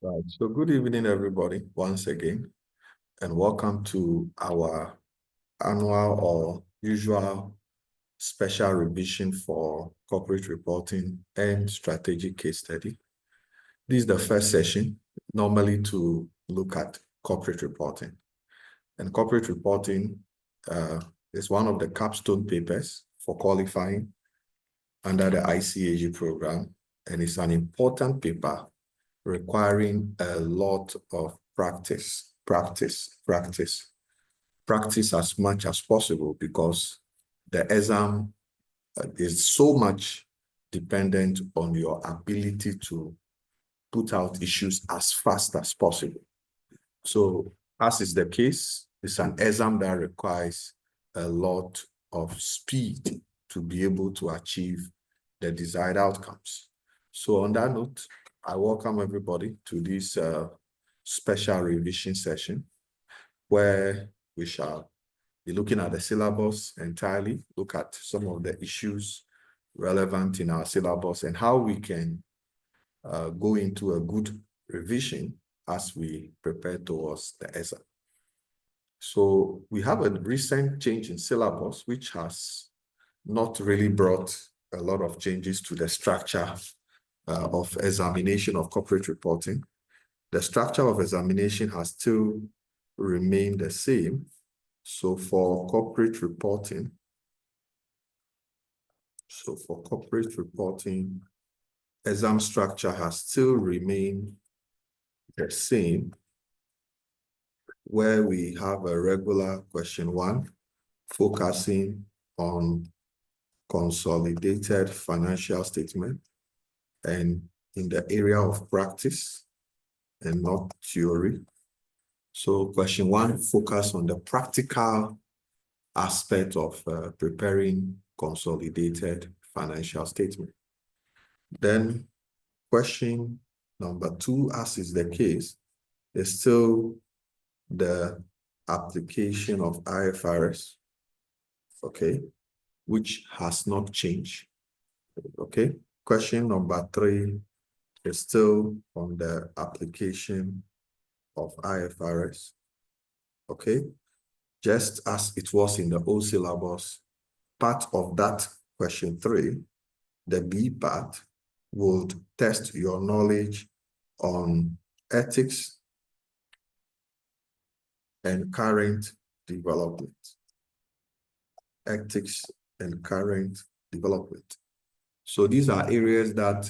Right. So good evening, everybody, once again, and welcome to our annual or usual special revision for corporate reporting and strategic case study. This is the first session, normally to look at corporate reporting. And corporate reporting is one of the capstone papers for qualifying under the ICAG program, and it's an important paper requiring a lot of practice as much as possible, because the exam is so much dependent on your ability to put out issues as fast as possible. So, as is the case, it's an exam that requires a lot of speed to be able to achieve the desired outcomes. So on that note, I welcome everybody to this special revision session, where we shall be looking at the syllabus entirely, look at some of the issues relevant in our syllabus and how we can go into a good revision as we prepare towards the exam. So we have a recent change in syllabus, which has not really brought a lot of changes to the structure of examination of corporate reporting. The structure of examination has still remained the same. So for corporate reporting, exam structure has still remained the same, where we have a regular question 1 focusing on consolidated financial statement and in the area of practice and not theory. So question 1 focus on the practical aspect of preparing consolidated financial statement. Then question number 2, as is the case, is still the application of IFRS, okay, which has not changed, okay. Question number 3 is still on the application of IFRS, okay. Just as it was in the old syllabus, part of that question 3, the B part, would test your knowledge on ethics and current development. Ethics and current development. So these are areas that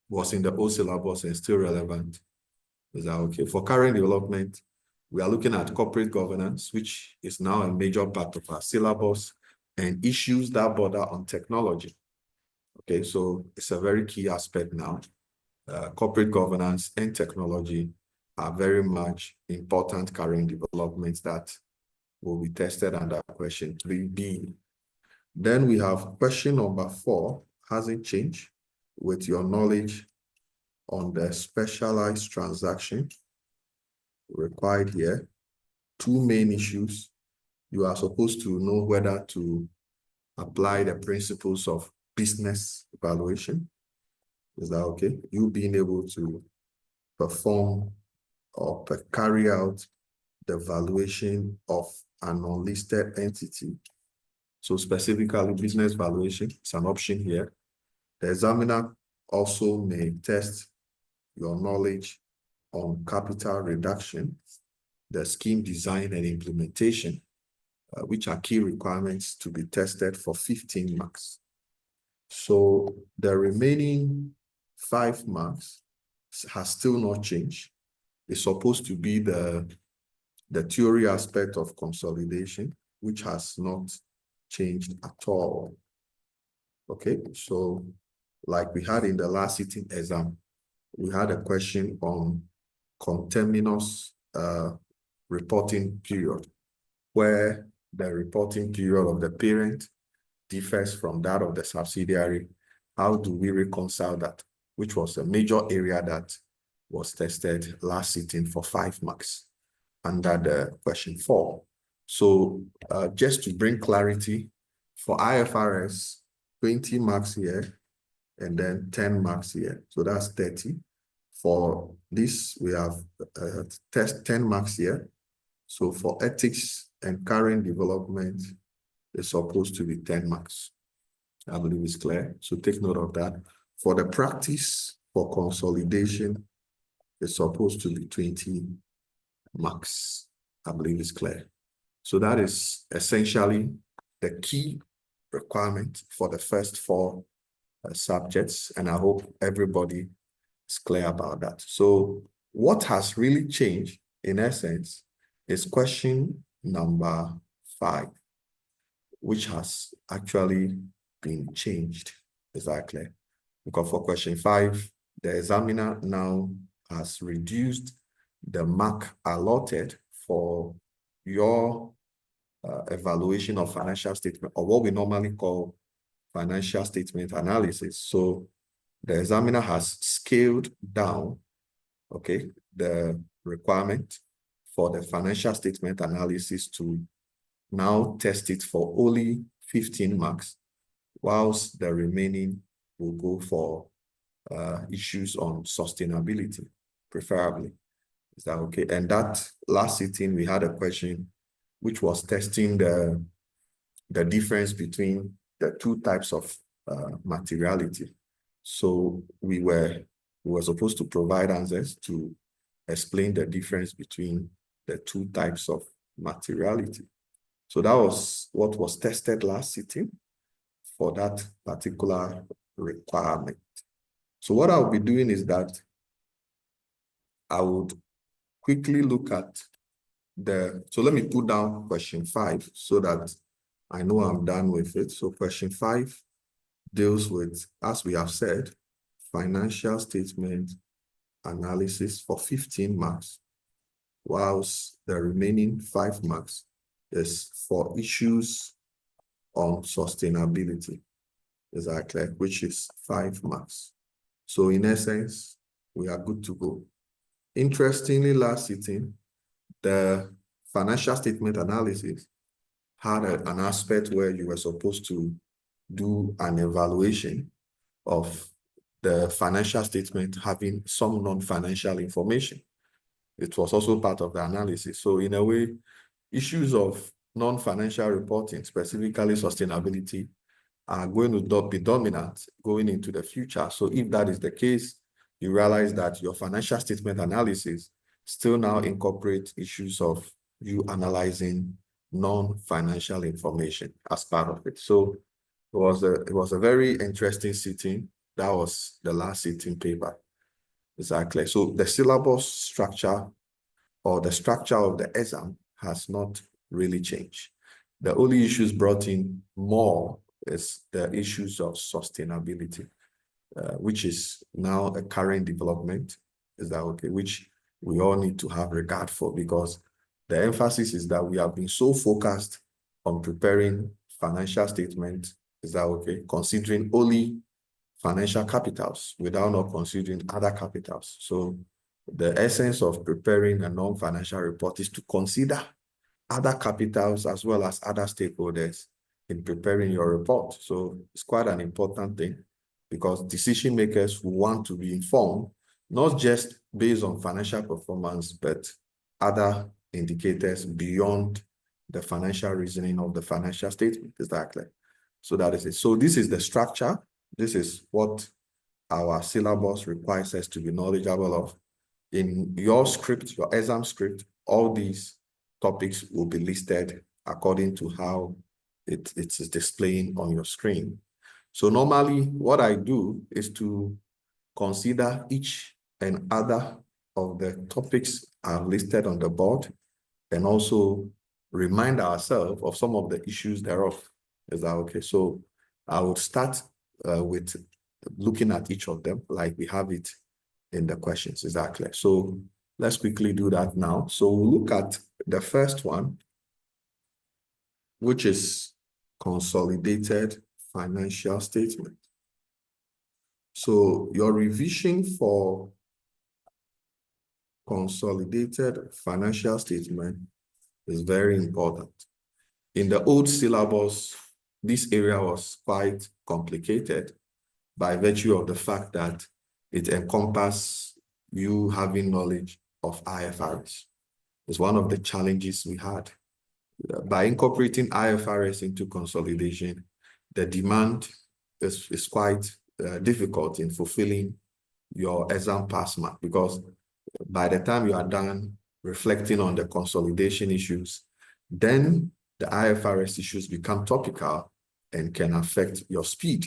was in the old syllabus and still relevant. Is that okay? For current development, we are looking at corporate governance, which is now a major part of our syllabus, and issues that border on technology. Okay, so it's a very key aspect now. Corporate governance and technology are very much important current developments that will be tested under question 3B. Then we have question number 4, hasn't changed, with your knowledge on the specialized transaction required here. 2 main issues. You are supposed to know whether to apply the principles of business evaluation. Is that okay? You being able to perform or carry out the valuation of an unlisted entity. So specifically, business valuation is an option here. The examiner also may test your knowledge on capital reduction, the scheme design and implementation, which are key requirements to be tested for 15 marks. So the remaining 5 marks has still not changed. It's supposed to be the theory aspect of consolidation, which has not changed at all. Okay, so like we had in the last sitting exam, we had a question on conterminous reporting period, where the reporting period of the parent differs from that of the subsidiary. How do we reconcile that? Which was a major area that was tested last sitting for 5 marks under the question 4. So just to bring clarity, for IFRS, 20 marks here, and then 10 marks here. So that's 30. For this, we have test 10 marks here. So for ethics and current development, it's supposed to be 10 marks. I believe it's clear. So take note of that. For the practice for consolidation, it's supposed to be 20 marks. I believe it's clear. So that is essentially the key requirement for the first 4 subjects. And I hope everybody is clear about that. So what has really changed, in essence, is question number 5, which has actually been changed. Is that clear? Because for question 5, the examiner now has reduced the mark allotted for your evaluation of financial statement, or what we normally call financial statement analysis. So the examiner has scaled down, okay, the requirement for the financial statement analysis to now test it for only 15 marks, whilst the remaining will go for issues on sustainability, preferably. Is that okay? And that last sitting, we had a question which was testing the difference between the 2 types of materiality. So we were supposed to provide answers to explain the difference between the 2 types of materiality. So that was what was tested last sitting for that particular requirement. So what I'll be doing is that I would quickly look at so let me put down question 5 so that I know I'm done with it. So question 5 deals with, as we have said, financial statement analysis for 15 marks, whilst the remaining 5 marks is for issues on sustainability. Is that clear? Which is 5 marks. So in essence, we are good to go. Interestingly, last sitting, the financial statement analysis had an aspect where you were supposed to do an evaluation of the financial statement having some non-financial information. It was also part of the analysis. So in a way, issues of non-financial reporting, specifically sustainability, are going to be dominant going into the future. So if that is the case, you realize that your financial statement analysis still now incorporates issues of you analyzing non-financial information as part of it. So it was a very interesting sitting. That was the last sitting paper. Exactly. So the syllabus structure or the structure of the exam has not really changed. The only issues brought in more is the issues of sustainability, which is now a current development. Is that okay? Which we all need to have regard for, because the emphasis is that we have been so focused on preparing financial statements, is that okay, considering only financial capitals without not considering other capitals. So the essence of preparing a non-financial report is to consider other capitals as well as other stakeholders in preparing your report. So it's quite an important thing, because decision makers want to be informed, not just based on financial performance, but other indicators beyond the financial reasoning of the financial statement. Exactly. So that is it. So this is the structure. This is what our syllabus requires us to be knowledgeable of. In your script, your exam script, all these topics will be listed according to how it is displaying on your screen. So normally what I do is to consider each and other of the topics I've listed on the board, and also remind ourselves of some of the issues thereof. Is that okay? So I would start with looking at each of them like we have it in the questions. Is that clear? So let's quickly do that now. So we'll look at the first one, which is consolidated financial statement. So your revision for consolidated financial statement is very important. In the old syllabus, this area was quite complicated by virtue of the fact that it encompasses you having knowledge of IFRS. It's one of the challenges we had. By incorporating IFRS into consolidation, the demand is quite difficult in fulfilling your exam pass mark, because by the time you are done reflecting on the consolidation issues, then the IFRS issues become topical and can affect your speed.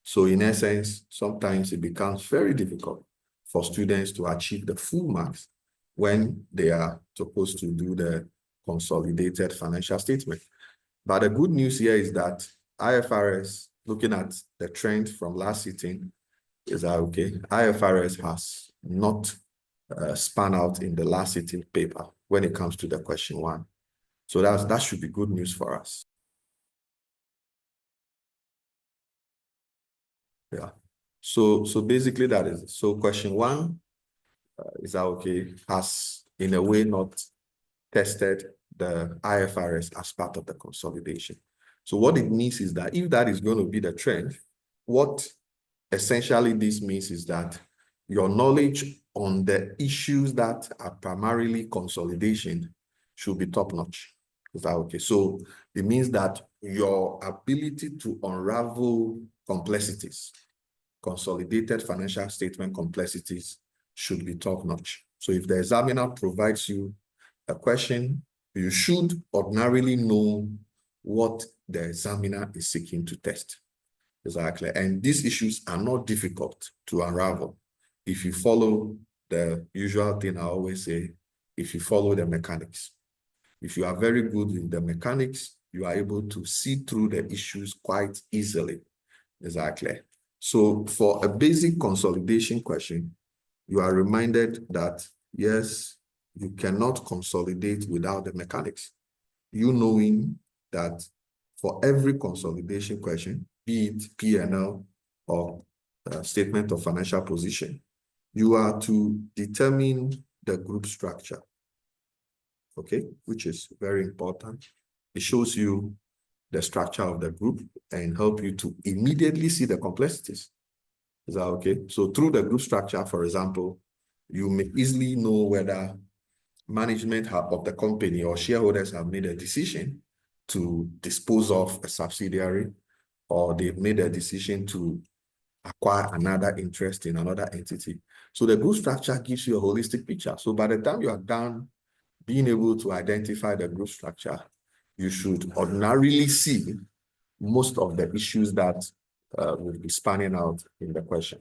So in essence, sometimes it becomes very difficult for students to achieve the full marks when they are supposed to do the consolidated financial statement. But the good news here is that IFRS, looking at the trend from last sitting, is that okay, IFRS has not spun out in the last sitting paper when it comes to the question 1. So that should be good news for us. Yeah. So basically that is it. So question 1 is that okay, has in a way not tested the IFRS as part of the consolidation. So what it means is that if that is going to be the trend, what essentially this means is that your knowledge on the issues that are primarily consolidation should be top-notch. Is that okay? So it means that your ability to unravel complexities, consolidated financial statement complexities, should be top-notch. So if the examiner provides you a question, you should ordinarily know what the examiner is seeking to test. Exactly. And these issues are not difficult to unravel if you follow the usual thing I always say, if you follow the mechanics. If you are very good in the mechanics, you are able to see through the issues quite easily. Exactly. So for a basic consolidation question, you are reminded that, yes, you cannot consolidate without the mechanics. You knowing that for every consolidation question, be it P&L or statement of financial position, you are to determine the group structure, okay, which is very important. It shows you the structure of the group and help you to immediately see the complexities. Is that okay? So through the group structure, for example, you may easily know whether management of the company or shareholders have made a decision to dispose of a subsidiary, or they've made a decision to acquire another interest in another entity. So the group structure gives you a holistic picture. So by the time you are done being able to identify the group structure, you should ordinarily see most of the issues that will be spanning out in the question.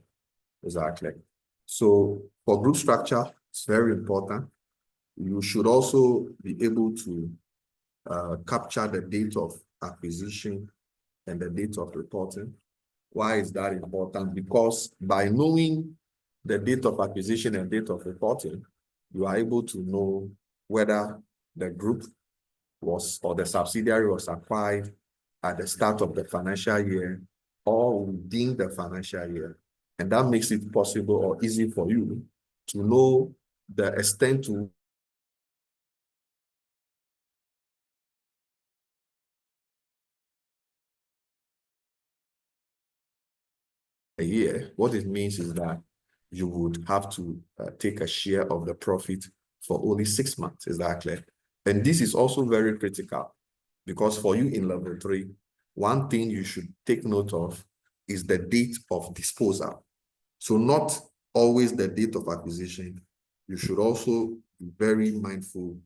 Exactly. So for group structure, it's very important. You should also be able to capture the date of acquisition and the date of reporting. Why is that important? Because by knowing the date of acquisition and date of reporting, you are able to know whether the group was, or the subsidiary was acquired at the start of the financial year or within the financial year. And that makes it possible or easy for you to know the extent to a year. What it means is that you would have to take a share of the profit for only 6 months. Exactly. And this is also very critical, because for you in level 3, one thing you should take note of is the date of disposal. So not always the date of acquisition. You should also be very mindful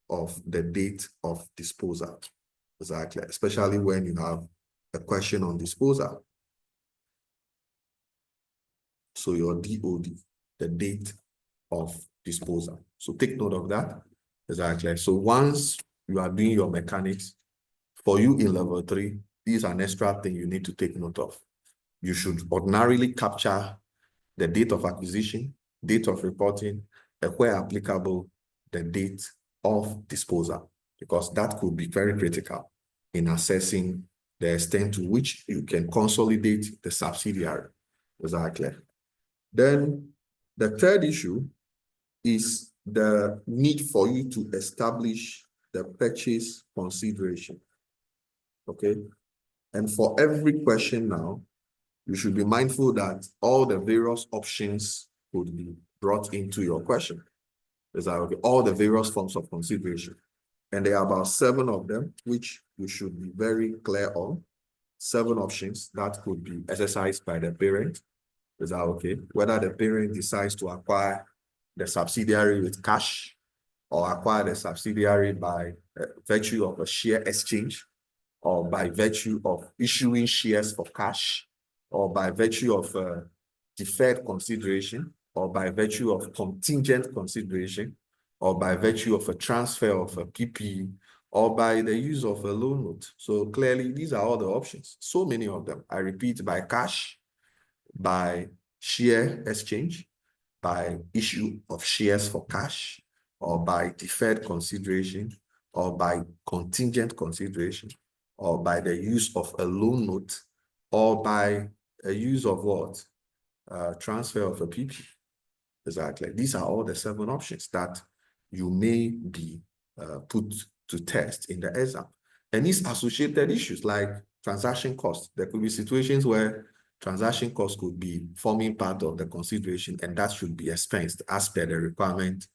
of the date of disposal. Exactly. Especially when you have a question on disposal. So your DOD, the date of disposal. So take note of that. Exactly. So once you are doing your mechanics, for you in level 3, this is an extra thing you need to take note of. You should ordinarily capture the date of acquisition, date of reporting, and where applicable, the date of disposal, because that could be very critical in assessing the extent to which you can consolidate the subsidiary. Exactly. Then the third issue is the need for you to establish the purchase consideration. Okay. And for every question now, you should be mindful that all the various options could be brought into your question. Is that okay? All the various forms of consideration. And there are about 7 of them, which you should be very clear on. 7 options that could be exercised by the parent. Is that okay? Whether the parent decides to acquire the subsidiary with cash or acquire the subsidiary by virtue of a share exchange, or by virtue of issuing shares for cash, or by virtue of deferred consideration, or by virtue of contingent consideration, or by virtue of a transfer of a PP, or by the use of a loan note. So clearly, these are all the options. So many of them. I repeat, by cash, by share exchange, by issue of shares for cash, or by deferred consideration, or by contingent consideration, or by the use of a loan note, or by a use of what? Transfer of a PP. Exactly. These are all the 7 options that you may be put to test in the exam. And these associated issues like transaction costs. There could be situations where transaction costs could be forming part of the consideration, and that should be expensed as per the requirement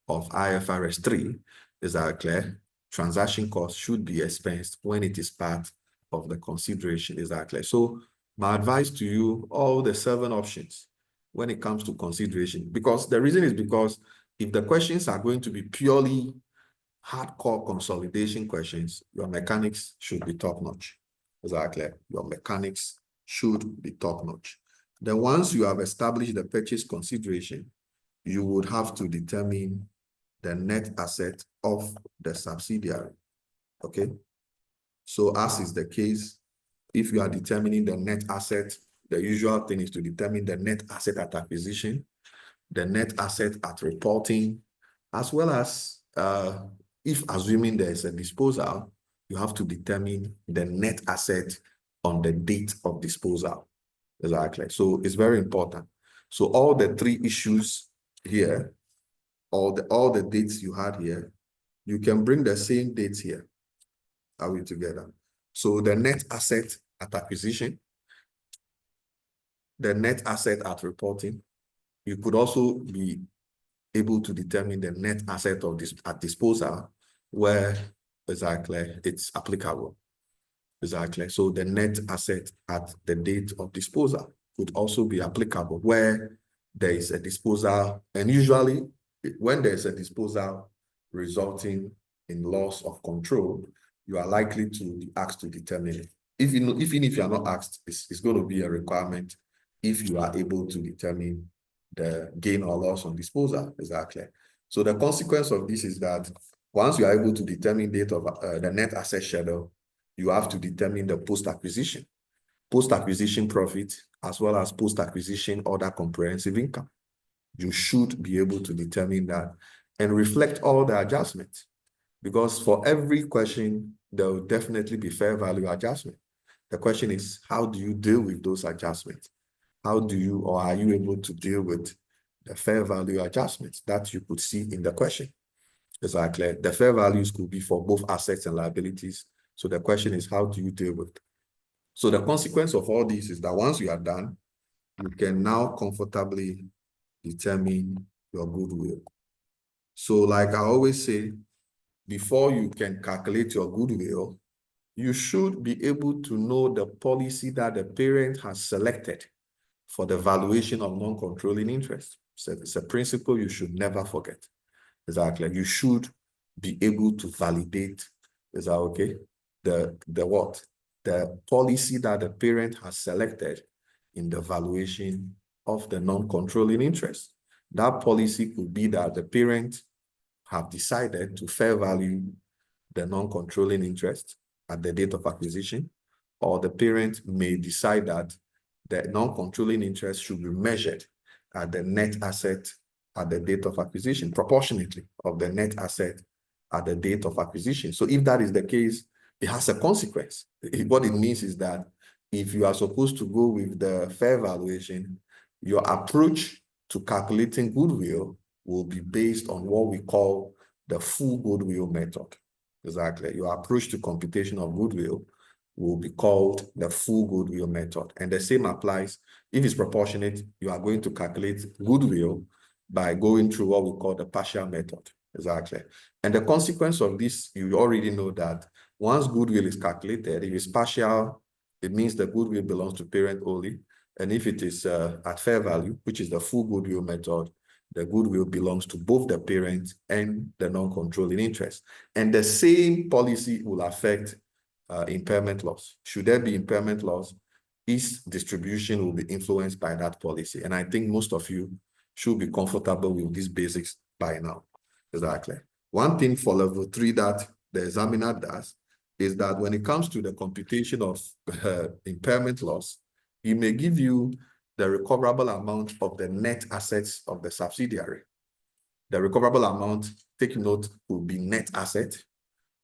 of IFRS 3. Is that clear? Transaction costs should be expensed when it is part of the consideration. Is that clear? So my advice to you, all the 7 options when it comes to consideration, because the reason is because if the questions are going to be purely hardcore consolidation questions, your mechanics should be top-notch. Exactly. Your mechanics should be top-notch. Then once you have established the purchase consideration, you would have to determine the net asset of the subsidiary. Okay. So as is the case, if you are determining the net asset, the usual thing is to determine the net asset at acquisition, the net asset at reporting, as well as if assuming there is a disposal, you have to determine the net asset on the date of disposal. Exactly. So it's very important. So all the 3 issues here, all the dates you had here, you can bring the same dates here. Are we together? So the net asset at acquisition, the net asset at reporting, you could also be able to determine the net asset of this at disposal where exactly it's applicable. Exactly. So the net asset at the date of disposal could also be applicable where there is a disposal, and usually when there's a disposal resulting in loss of control, you are likely to be asked to determine it. Even if you are not asked, it's going to be a requirement if you are able to determine the gain or loss on disposal. Exactly. So the consequence of this is that once you are able to determine date of the net asset schedule, you have to determine the post-acquisition profit, as well as post-acquisition other comprehensive income. You should be able to determine that and reflect all the adjustments, because for every question, there will definitely be fair value adjustment. The question is, how do you deal with those adjustments? How do you, or are you able to deal with the fair value adjustments that you could see in the question? Exactly. The fair values could be for both assets and liabilities. So the question is, how do you deal with it? So the consequence of all this is that once you are done, you can now comfortably determine your goodwill. So like I always say, before you can calculate your goodwill, you should be able to know the policy that the parent has selected for the valuation of non-controlling interest. So it's a principle you should never forget. Exactly. You should be able to validate, is that okay? The what? The policy that the parent has selected in the valuation of the non-controlling interest. That policy could be that the parent have decided to fair value the non-controlling interest at the date of acquisition, or the parent may decide that the non-controlling interest should be measured at the net asset at the date of acquisition, proportionately of the net asset at the date of acquisition. So if that is the case, it has a consequence. What it means is that if you are supposed to go with the fair valuation, your approach to calculating goodwill will be based on what we call the full goodwill method. Exactly. Your approach to computation of goodwill will be called the full goodwill method. And the same applies. If it's proportionate, you are going to calculate goodwill by going through what we call the partial method. Exactly. And the consequence of this, you already know that once goodwill is calculated, if it's partial, it means the goodwill belongs to parent only. And if it is at fair value, which is the full goodwill method, the goodwill belongs to both the parent and the non-controlling interest. And the same policy will affect impairment loss. Should there be impairment loss, its distribution will be influenced by that policy. And I think most of you should be comfortable with these basics by now. Exactly. One thing for level 3 that the examiner does is that when it comes to the computation of impairment loss, he may give you the recoverable amount of the net assets of the subsidiary. The recoverable amount, take note, will be net asset,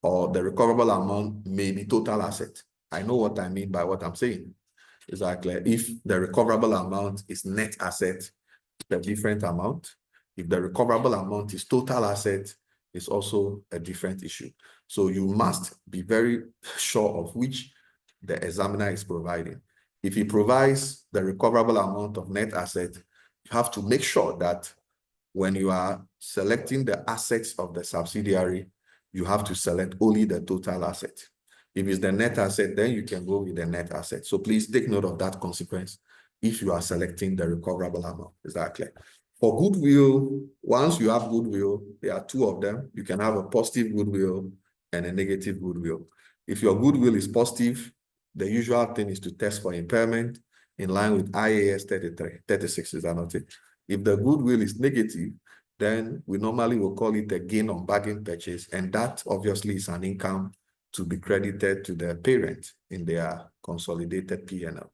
or the recoverable amount may be total asset. I know what I mean by what I'm saying. Exactly. If the recoverable amount is net asset, the different amount. If the recoverable amount is total asset, it's also a different issue. So you must be very sure of which the examiner is providing. If he provides the recoverable amount of net asset, you have to make sure that when you are selecting the assets of the subsidiary, you have to select only the total asset. If it's the net asset, then you can go with the net asset. So please take note of that consequence if you are selecting the recoverable amount. Exactly. For goodwill, once you have goodwill, there are two of them. You can have a positive goodwill and a negative goodwill. If your goodwill is positive, the usual thing is to test for impairment in line with IAS 36, is that not it? If the goodwill is negative, then we normally will call it a gain on bargain purchase, and that obviously is an income to be credited to the parent in their consolidated P&L.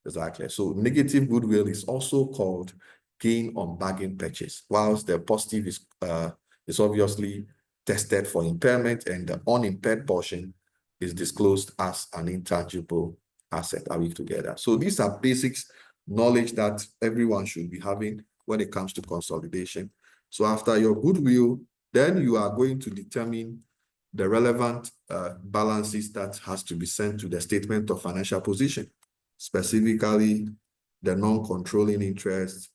Exactly. So negative goodwill is also called gain on bargain purchase, whilst the positive is obviously tested for impairment, and the unimpaired portion is disclosed as an intangible asset. Are we together? So these are basics knowledge that everyone should be having when it comes to consolidation. So after your goodwill, then you are going to determine the relevant balances that has to be sent to the statement of financial position, specifically the non-controlling interest.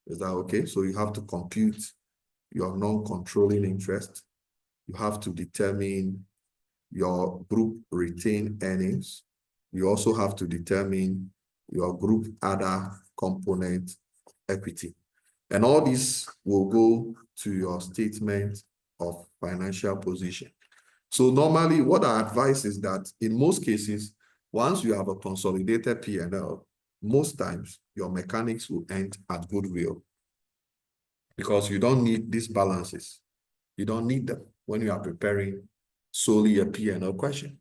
Is that okay? So you have to compute your non-controlling interest. You have to determine your group retained earnings. You also have to determine your group other component equity. And all this will go to your statement of financial position. So normally what I advise is that in most cases, once you have a consolidated P&L, most times your mechanics will end at goodwill, because you don't need these balances. You don't need them when you are preparing solely a P&L question.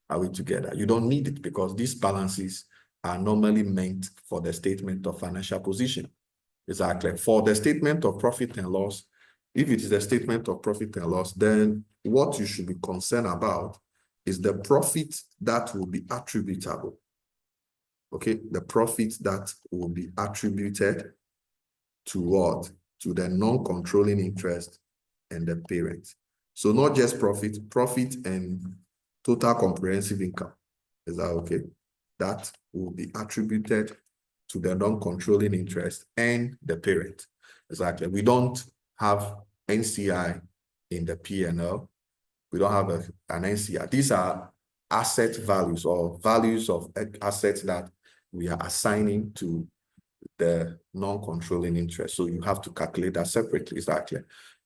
Are we together? You don't need it because these balances are normally meant for the statement of financial position. Exactly. For the statement of profit and loss, if it is a statement of profit and loss, then what you should be concerned about is the profit that will be attributable. Okay, the profit that will be attributed to what? To the non-controlling interest and the parent. So not just profit and total comprehensive income. Is that okay? That will be attributed to the non-controlling interest and the parent. Exactly. We don't have NCI in the P&L. We don't have an NCI. These are asset values or values of assets that we are assigning to the non-controlling interest. So you have to calculate that separately. Exactly.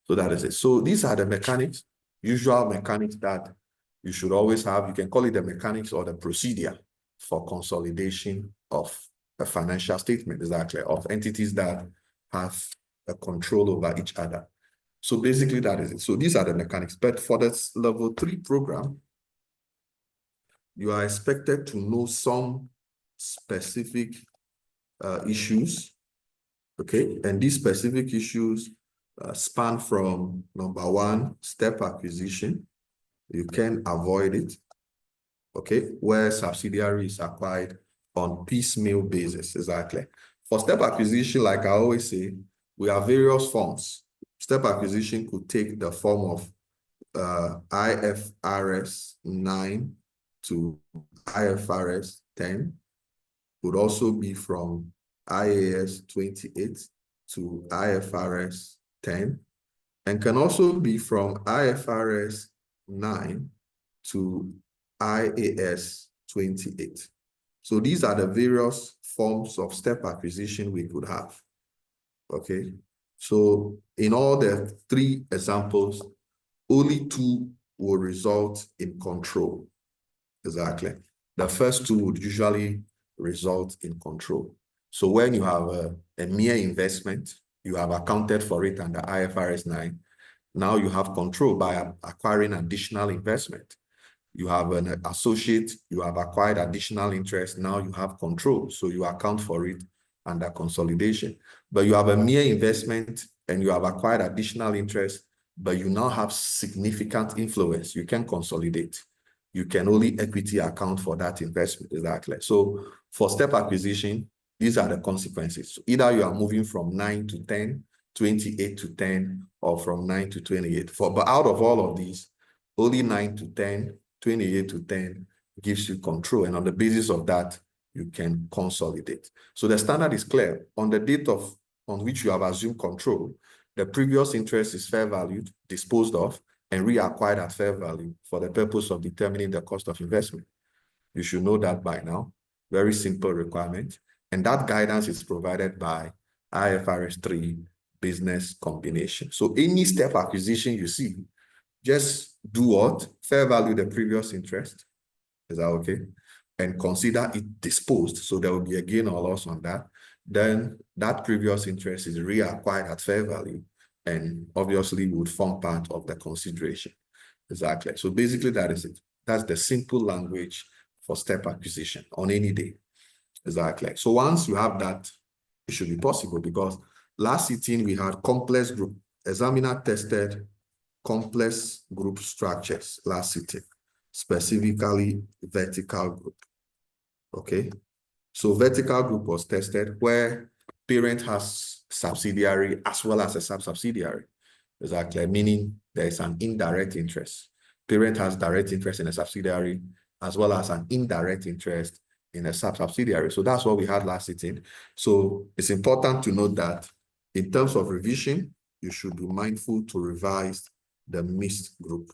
So that is it. So these are the mechanics, usual mechanics that you should always have. You can call it the mechanics or the procedure for consolidation of a financial statement, exactly, of entities that have a control over each other. So basically that is it. So these are the mechanics. But for this level 3 program, you are expected to know some specific issues. Okay, and these specific issues span from number 1, step acquisition. You can avoid it. Okay, where subsidiary is acquired on piecemeal basis. Exactly. For step acquisition, like I always say, we have various forms. Step acquisition could take the form of IFRS 9 to IFRS 10, would also be from IAS 28 to IFRS 10, and can also be from IFRS 9 to IAS 28. So these are the various forms of step acquisition we could have. Okay, so in all the three examples, only two will result in control. Exactly. The first two would usually result in control. So when you have a mere investment, you have accounted for it under IFRS 9. Now you have control by acquiring additional investment. You have an associate, you have acquired additional interest, now you have control. So you account for it under consolidation. But you have a mere investment and you have acquired additional interest, but you now have significant influence. You can consolidate. You can only equity account for that investment. Exactly. So for step acquisition, these are the consequences. So either you are moving from 9 to 10, 28 to 10, or from 9 to 28. But out of all of these, only 9 to 10, 28 to 10 gives you control. And on the basis of that, you can consolidate. So the standard is clear. On the date on which you have assumed control, the previous interest is fair valued, disposed of, and reacquired at fair value for the purpose of determining the cost of investment. You should know that by now. Very simple requirement. And that guidance is provided by IFRS 3 business combination. So any step acquisition you see, just do what? Fair value the previous interest. Is that okay? And consider it disposed. So there will be a gain or loss on that. Then that previous interest is reacquired at fair value and obviously would form part of the consideration. Exactly. So basically that is it. That's the simple language for step acquisition on any day. Exactly. So once you have that, it should be possible because last sitting we had complex group. Examiner tested complex group structures last sitting, specifically vertical group. Okay. So vertical group was tested where parent has subsidiary as well as a sub-subsidiary. Exactly, meaning there is an indirect interest. Parent has direct interest in a subsidiary as well as an indirect interest in a sub-subsidiary. So that's what we had last sitting. So it's important to note that in terms of revision, you should be mindful to revise the mixed group.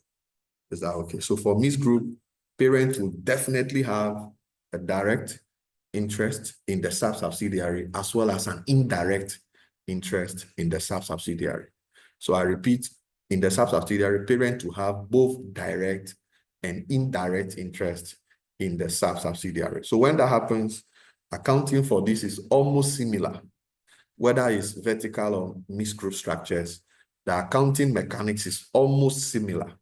Is that okay? So for mixed group, parent will definitely have a direct interest in the sub-subsidiary as well as an indirect interest in the sub-subsidiary. So I repeat, in the sub-subsidiary, parent will have both direct and indirect interest in the sub-subsidiary. So when that happens, accounting for this is almost similar, whether it's vertical or mixed group structures, the accounting mechanics is almost similar.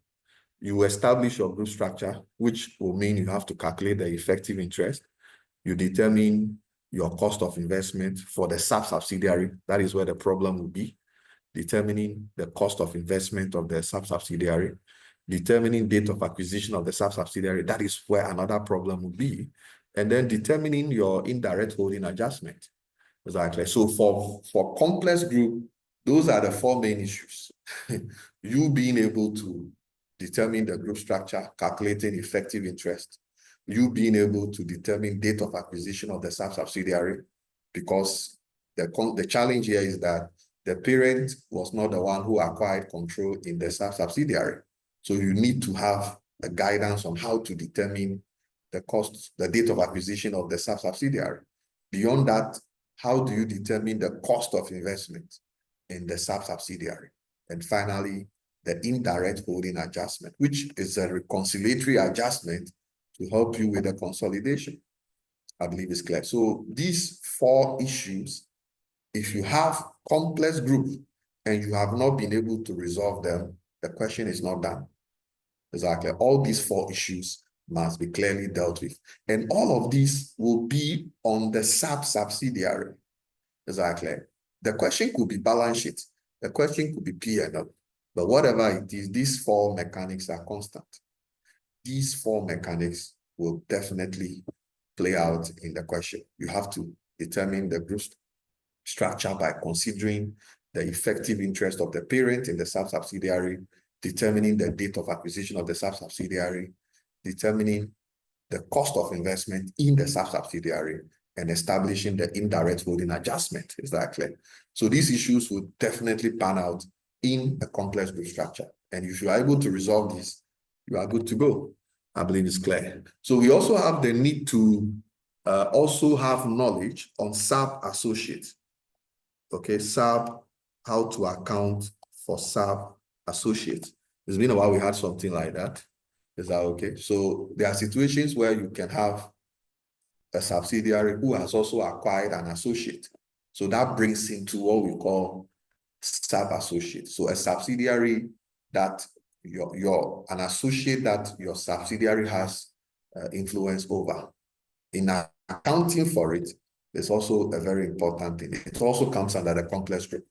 You establish your group structure, which will mean you have to calculate the effective interest. You determine your cost of investment for the sub-subsidiary. That is where the problem will be. Determining the cost of investment of the sub-subsidiary. Determining date of acquisition of the sub-subsidiary. That is where another problem will be. And then determining your indirect holding adjustment. Exactly. So for complex group, those are the four main issues. You being able to determine the group structure, calculating effective interest, you being able to determine date of acquisition of the sub-subsidiary, because the challenge here is that the parent was not the one who acquired control in the sub-subsidiary. So you need to have a guidance on how to determine the cost, the date of acquisition of the sub-subsidiary. Beyond that, how do you determine the cost of investment in the sub-subsidiary? And finally, the indirect holding adjustment, which is a reconciliatory adjustment to help you with the consolidation. I believe it's clear. So these four issues, if you have complex group and you have not been able to resolve them, the question is not done. Exactly. All these four issues must be clearly dealt with. And all of these will be on the sub-subsidiary. Exactly. The question could be balance sheet. The question could be P&L. But whatever it is, these four mechanics are constant. These four mechanics will definitely play out in the question. You have to determine the group structure by considering the effective interest of the parent in the sub-subsidiary, determining the date of acquisition of the sub-subsidiary, determining the cost of investment in the subsidiary and establishing the indirect holding adjustment. Is that clear? So these issues would definitely pan out in a complex group structure. And if you are able to resolve this, you are good to go. I believe it's clear. So we also have the need to also have knowledge on sub-associates. Okay, how to account for sub-associates. It's been a while we had something like that. Is that okay? So there are situations where you can have a subsidiary who has also acquired an associate. So that brings into what we call sub-associate. So a subsidiary that an associate that your subsidiary has influence over. In accounting for it, it's also a very important thing. It also comes under the complex group,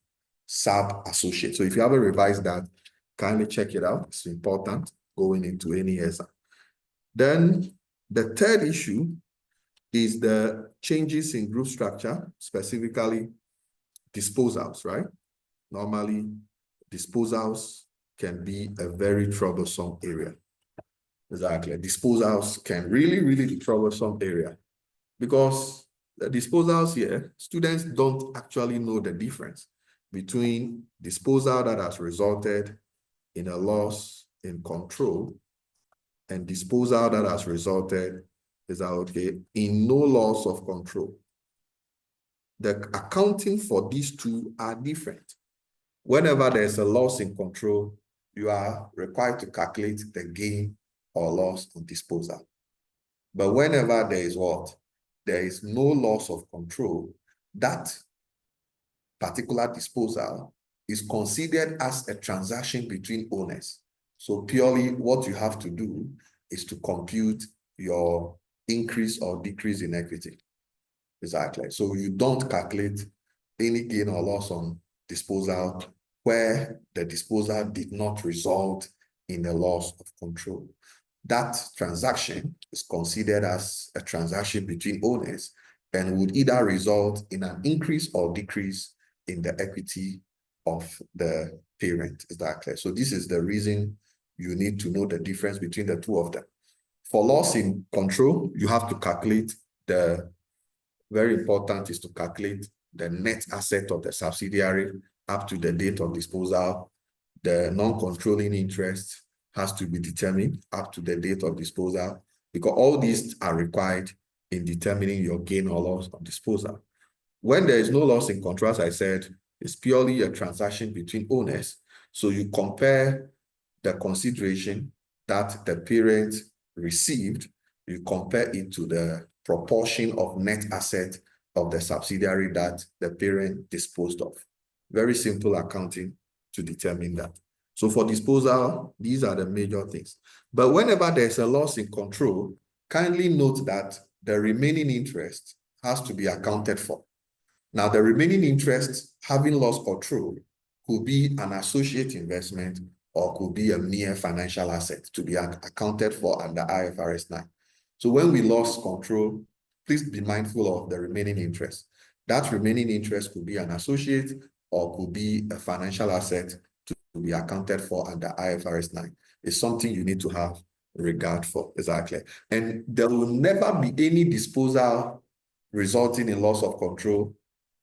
sub-associate. So if you haven't revised that, kindly check it out. It's important going into any exam. Then the third issue is the changes in group structure, specifically disposals, right? Normally, disposals can be a very troublesome area. Exactly. Disposals can really, really be troublesome area because the disposals here, students don't actually know the difference between disposal that has resulted in a loss in control and disposal that has resulted, is that okay, in no loss of control. The accounting for these two are different. Whenever there's a loss in control, you are required to calculate the gain or loss on disposal. But whenever there is what? There is no loss of control, that particular disposal is considered as a transaction between owners. So purely what you have to do is to compute your increase or decrease in equity. Exactly. So you don't calculate any gain or loss on disposal where the disposal did not result in a loss of control. That transaction is considered as a transaction between owners and would either result in an increase or decrease in the equity of the parent. Is that clear? So this is the reason you need to know the difference between the two of them. For loss in control, you have to calculate very important is to calculate the net asset of the subsidiary up to the date of disposal. The non-controlling interest has to be determined up to the date of disposal, because all these are required in determining your gain or loss of disposal. When there is no loss in control, as I said, it's purely a transaction between owners. So you compare the consideration that the parent received, you compare it to the proportion of net asset of the subsidiary that the parent disposed of. Very simple accounting to determine that. So for disposal, these are the major things. But whenever there's a loss in control, kindly note that the remaining interest has to be accounted for. Now, the remaining interest having lost control could be an associate investment or could be a mere financial asset to be accounted for under IFRS 9. So when we lost control, please be mindful of the remaining interest. That remaining interest could be an associate or could be a financial asset to be accounted for under IFRS 9. It's something you need to have regard for, exactly. And there will never be any disposal resulting in loss of control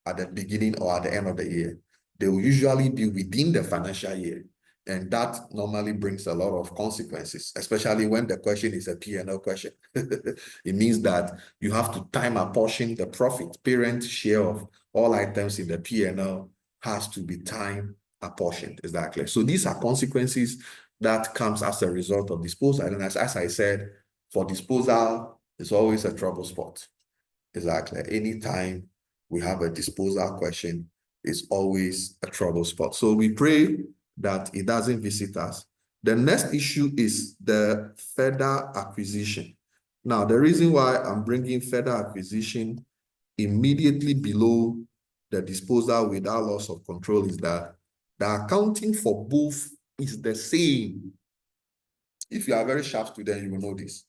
at the beginning or at the end of the year. They will usually be within the financial year. And that normally brings a lot of consequences, especially when the question is a P&L question. It means that you have to time apportion the profit. Parent share of all items in the P&L has to be time apportioned, exactly. So these are consequences that comes as a result of disposal. And as I said, for disposal, it's always a trouble spot. Exactly. Anytime we have a disposal question, it's always a trouble spot. So we pray that it doesn't visit us. The next issue is the further acquisition. Now, the reason why I'm bringing further acquisition immediately below the disposal without loss of control is that the accounting for both is the same. If you are a very sharp student, you will know this.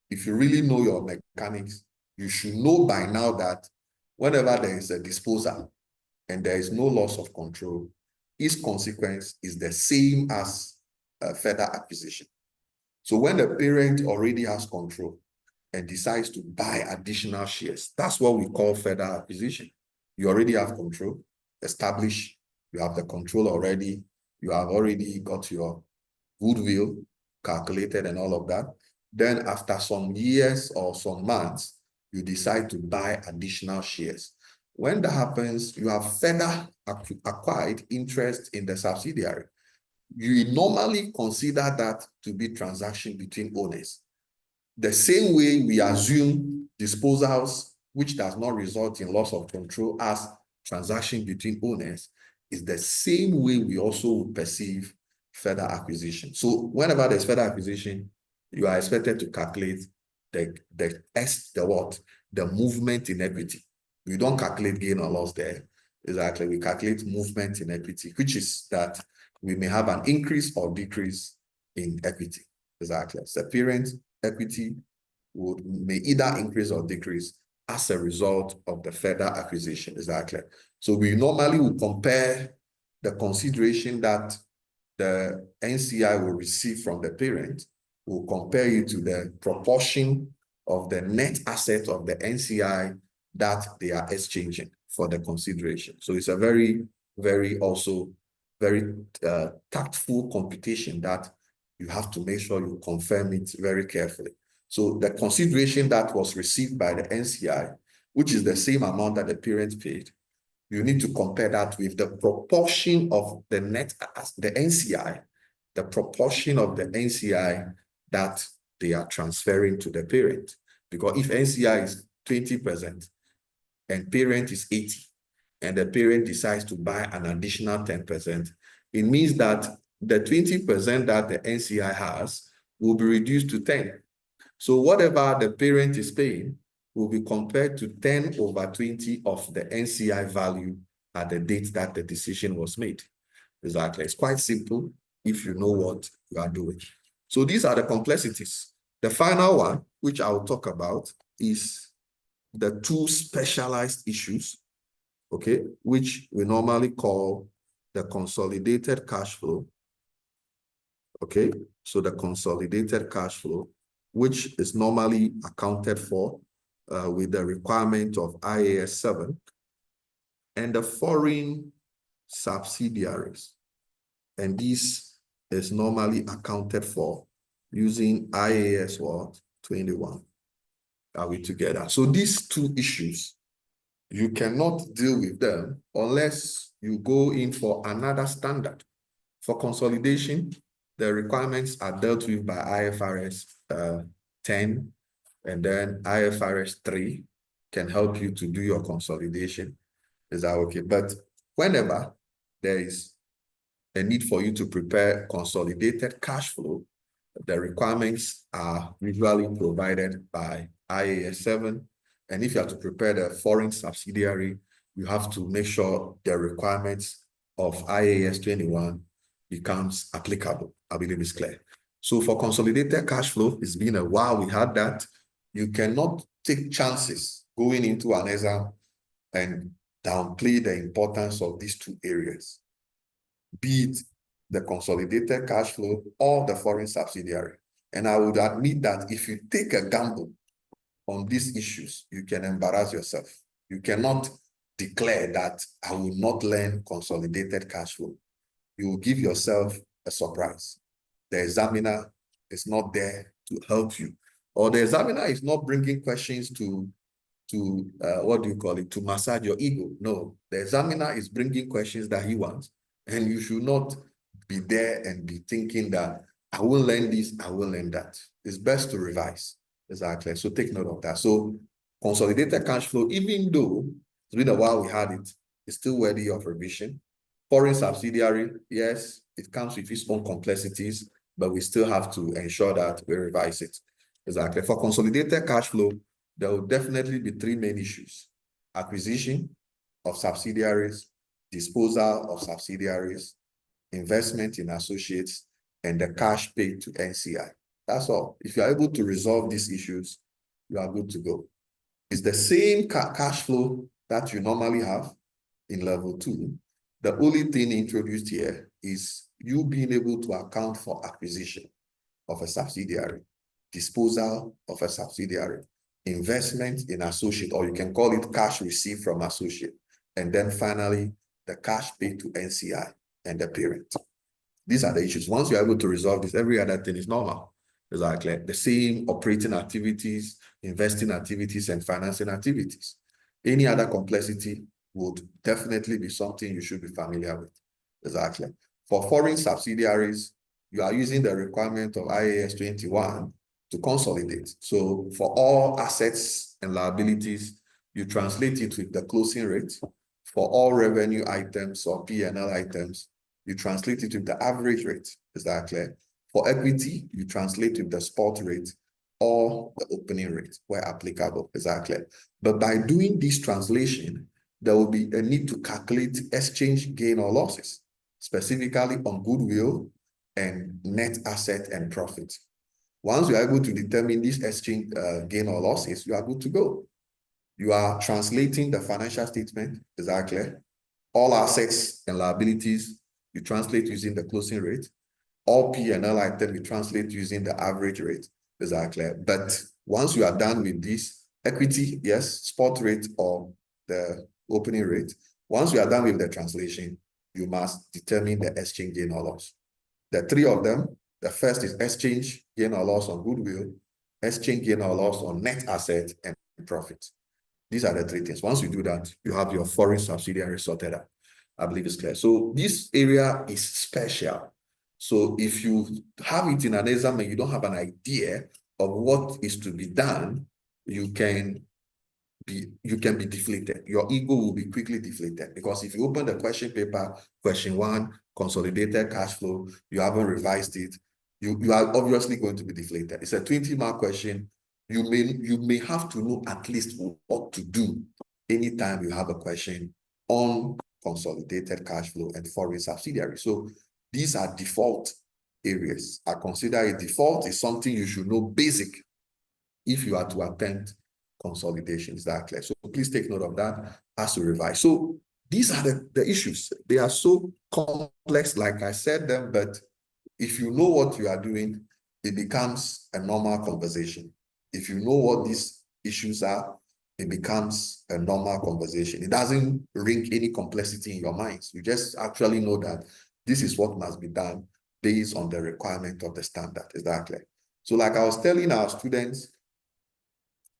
If you really know your mechanics, you should know by now that whenever there is a disposal and there is no loss of control, its consequence is the same as a further acquisition. So when the parent already has control and decides to buy additional shares. That's what we call further acquisition. You already have control established. You have the control already. You have already got your goodwill calculated and all of that. Then after some years or some months, you decide to buy additional shares. When that happens, you have further acquired interest in the subsidiary. You normally consider that to be transaction between owners. The same way we assume disposals, which does not result in loss of control, as transaction between owners, is the same way we also perceive further acquisition. So whenever there's further acquisition, you are expected to calculate the movement in equity. We don't calculate gain or loss there. Exactly, we calculate movement in equity, which is that we may have an increase or decrease in equity. Exactly. So parent equity may either increase or decrease as a result of the further acquisition. Exactly. So we normally will compare the consideration that the NCI will receive from the parent. We'll compare it to the proportion of the net asset of the NCI that they are exchanging for the consideration. So it's a very, very tactful computation that you have to make sure you confirm it very carefully. So the consideration that was received by the NCI, which is the same amount that the parent paid, you need to compare that with the proportion of the NCI, the proportion of the NCI that they are transferring to the parent. Because if NCI is 20% and parent is 80%, and the parent decides to buy an additional 10%, it means that the 20% that the NCI has will be reduced to 10. So whatever the parent is paying will be compared to 10/20 of the NCI value at the date that the decision was made. Exactly. It's quite simple if you know what you are doing. So these are the complexities. The final one, which I will talk about, is the two specialized issues, okay, which we normally call the consolidated cash flow. Okay, so the consolidated cash flow, which is normally accounted for with the requirement of IAS 7, and the foreign subsidiaries. And this is normally accounted for using IAS 21. Are we together? So these two issues, you cannot deal with them unless you go in for another standard. For consolidation, the requirements are dealt with by IFRS 10, and then IFRS 3 can help you to do your consolidation. Is that okay? But whenever there is a need for you to prepare consolidated cash flow, the requirements are usually provided by IAS 7. And if you have to prepare the foreign subsidiary, you have to make sure the requirements of IAS 21 becomes applicable. I believe it's clear. So for consolidated cash flow, it's been a while we had that. You cannot take chances going into an exam and downplay the importance of these two areas, be it the consolidated cash flow or the foreign subsidiary. And I would admit that if you take a gamble on these issues, you can embarrass yourself. You cannot declare that I will not learn consolidated cash flow. You will give yourself a surprise. The examiner is not there to help you, or the examiner is not bringing questions to massage your ego. No, the examiner is bringing questions that he wants, and you should not be there and be thinking that I will learn this, I will learn that. It's best to revise. Exactly. So take note of that. So consolidated cash flow, even though it's been a while we had it, it's still worthy of revision. Foreign subsidiary, yes, it comes with its own complexities, but we still have to ensure that we revise it. Exactly. For consolidated cash flow, there will definitely be three main issues: acquisition of subsidiaries, disposal of subsidiaries, investment in associates, and the cash paid to NCI. That's all. If you are able to resolve these issues, you are good to go. It's the same cash flow that you normally have in level 2. The only thing introduced here is you being able to account for acquisition of a subsidiary, disposal of a subsidiary, investment in associate, or you can call it cash received from associate, and then finally, the cash paid to NCI and the parent. These are the issues. Once you're able to resolve this, every other thing is normal. Exactly. The same operating activities, investing activities, and financing activities. Any other complexity would definitely be something you should be familiar with. Exactly. For foreign subsidiaries, you are using the requirement of IAS 21 to consolidate. So for all assets and liabilities, you translate it with the closing rate. For all revenue items or P&L items, you translate it with the average rate. Is that clear? For equity, you translate with the spot rate or the opening rate where applicable. Is that clear? But by doing this translation, there will be a need to calculate exchange gain or losses, specifically on goodwill and net asset and profit. Once you are able to determine this exchange gain or losses, you are good to go. You are translating the financial statement. Is that clear? All assets and liabilities, you translate using the closing rate. All P&L items, you translate using the average rate. Is that clear? But once you are done with this, equity, yes, spot rate or the opening rate. Once you are done with the translation, you must determine the exchange gain or loss. The three of them, the first is exchange gain or loss on goodwill, exchange gain or loss on net asset and profit. These are the three things. Once you do that, you have your foreign subsidiary sorted out. I believe it's clear. So this area is special. So if you have it in an exam and you don't have an idea of what is to be done, you can be deflated. Your ego will be quickly deflated, because if you open the question paper, question 1, consolidated cash flow, you haven't revised it, you are obviously going to be deflated. It's a 20-mark question. You may have to know at least what to do anytime you have a question on consolidated cash flow and foreign subsidiary. So these are default areas. I consider a default is something you should know basic if you are to attempt consolidation. Is that clear? So please take note of that as you revise. So these are the issues. They are so complex, like I said them, but if you know what you are doing, it becomes a normal conversation. If you know what these issues are, it becomes a normal conversation. It doesn't ring any complexity in your minds. You just actually know that this is what must be done based on the requirement of the standard. Is that clear? So like I was telling our students,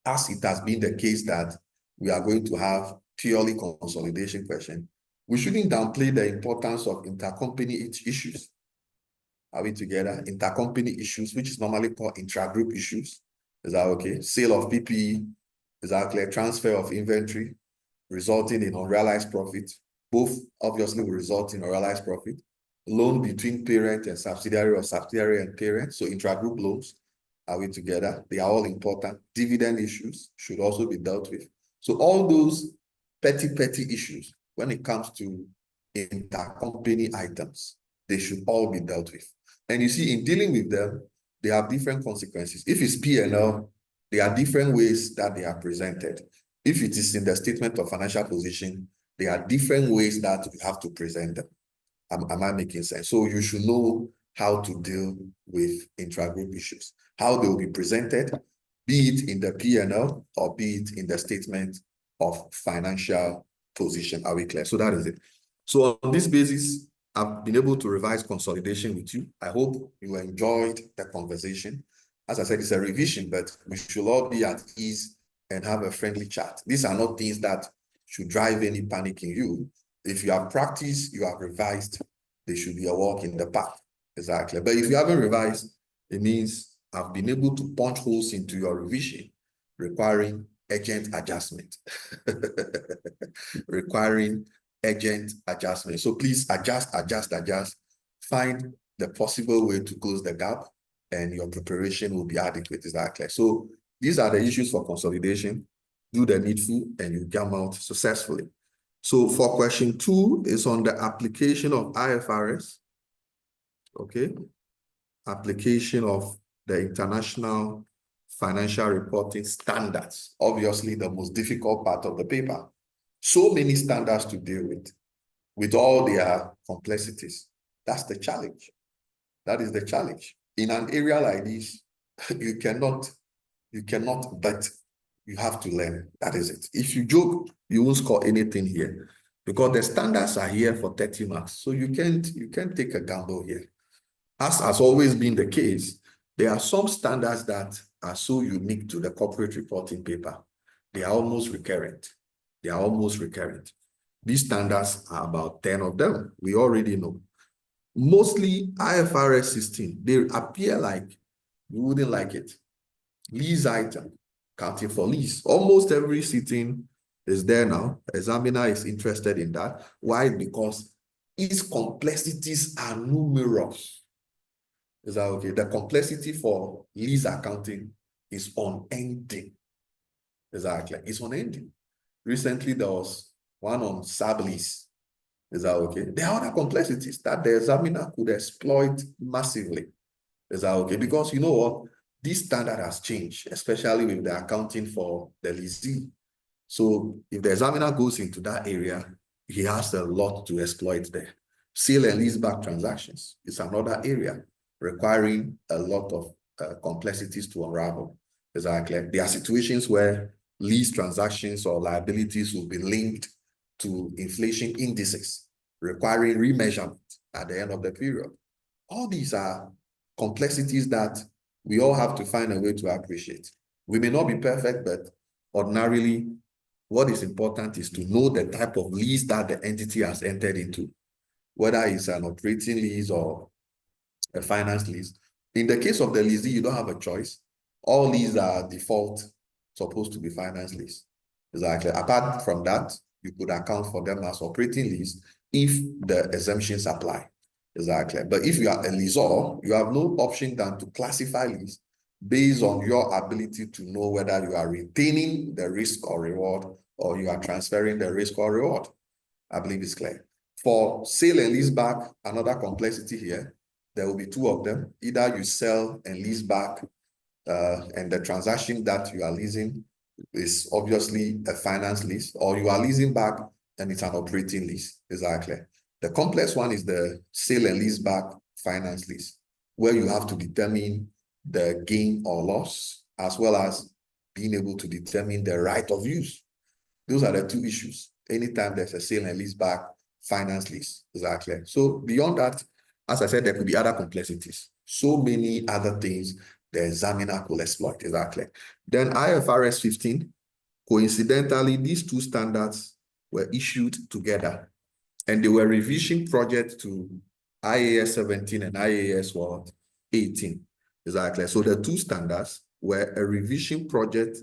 as it has been the case that we are going to have purely consolidation question, we shouldn't downplay the importance of intercompany issues. Are we together? Intercompany issues, which is normally called intra-group issues. Is that okay? Sale of PPE, is that clear? Transfer of inventory, resulting in unrealized profit. Both obviously will result in unrealized profit. Loan between parent and subsidiary, or subsidiary and parent, so intra-group loans. Are we together? They are all important. Dividend issues should also be dealt with. So all those petty issues, when it comes to intercompany items, they should all be dealt with. And you see, in dealing with them, they have different consequences. If it's P&L, there are different ways that they are presented. If it is in the statement of financial position, there are different ways that you have to present them. Am I making sense? So you should know how to deal with intra-group issues, how they will be presented, be it in the P&L or be it in the statement of financial position. Are we clear? So that is it. So on this basis, I've been able to revise consolidation with you. I hope you enjoyed the conversation. As I said, it's a revision, but we should all be at ease and have a friendly chat. These are not things that should drive any panic in you. If you have practiced, you have revised, they should be a walk in the park. Exactly. But if you haven't revised, it means I've been able to punch holes into your revision, requiring urgent adjustment. Requiring urgent adjustment. So please adjust. Find the possible way to close the gap, and your preparation will be adequate. Is that clear? So these are the issues for consolidation. Do the needful and you come out successfully. So for question 2 is on the application of IFRS. Okay. Application of the International Financial Reporting Standards. Obviously, the most difficult part of the paper. So many standards to deal with all their complexities. That's the challenge. That is the challenge. In an area like this, you cannot, bet. You have to learn. That is it. If you joke, you won't score anything here because the standards are here for 30 marks. So you can't take a gamble here. As has always been the case, there are some standards that are so unique to the corporate reporting paper. They are almost recurrent. They are almost recurrent. These standards are about 10 of them. We already know. Mostly IFRS 16, they appear like you wouldn't like it. Lease item, accounting for lease. Almost every sitting is there now. Examiner is interested in that. Why? Because its complexities are numerous. Is that okay? The complexity for lease accounting is unending. Exactly. It's unending. Recently, there was one on sublease. Is that okay? There are other complexities that the examiner could exploit massively. Is that okay? Because you know what? This standard has changed, especially with the accounting for the leasing. So if the examiner goes into that area, he has a lot to exploit there. Sale and leaseback transactions is another area requiring a lot of complexities to unravel. Exactly. There are situations where lease transactions or liabilities will be linked to inflation indices, requiring remeasurement at the end of the period. All these are complexities that we all have to find a way to appreciate. We may not be perfect, but ordinarily, what is important is to know the type of lease that the entity has entered into, whether it's an operating lease or a finance lease. In the case of the leasing, you don't have a choice. All leases are default supposed to be finance lease. Exactly. Apart from that, you could account for them as operating lease if the exemptions apply. Exactly. But if you are a lessor, you have no option than to classify lease based on your ability to know whether you are retaining the risk or reward or you are transferring the risk or reward. I believe it's clear. For sale and lease back, another complexity here, there will be two of them. Either you sell and lease back, and the transaction that you are leasing is obviously a finance lease, or you are leasing back and it's an operating lease. Exactly. The complex one is the sale and lease back finance lease, where you have to determine the gain or loss, as well as being able to determine the right of use. Those are the two issues. Anytime there's a sale and lease back finance lease. Exactly. So beyond that, as I said, there could be other complexities. So many other things the examiner could exploit. Exactly. Then IFRS 15, coincidentally, these two standards were issued together and they were revision projects to IAS 17 and IAS what? 18. Exactly. So the two standards were a revision project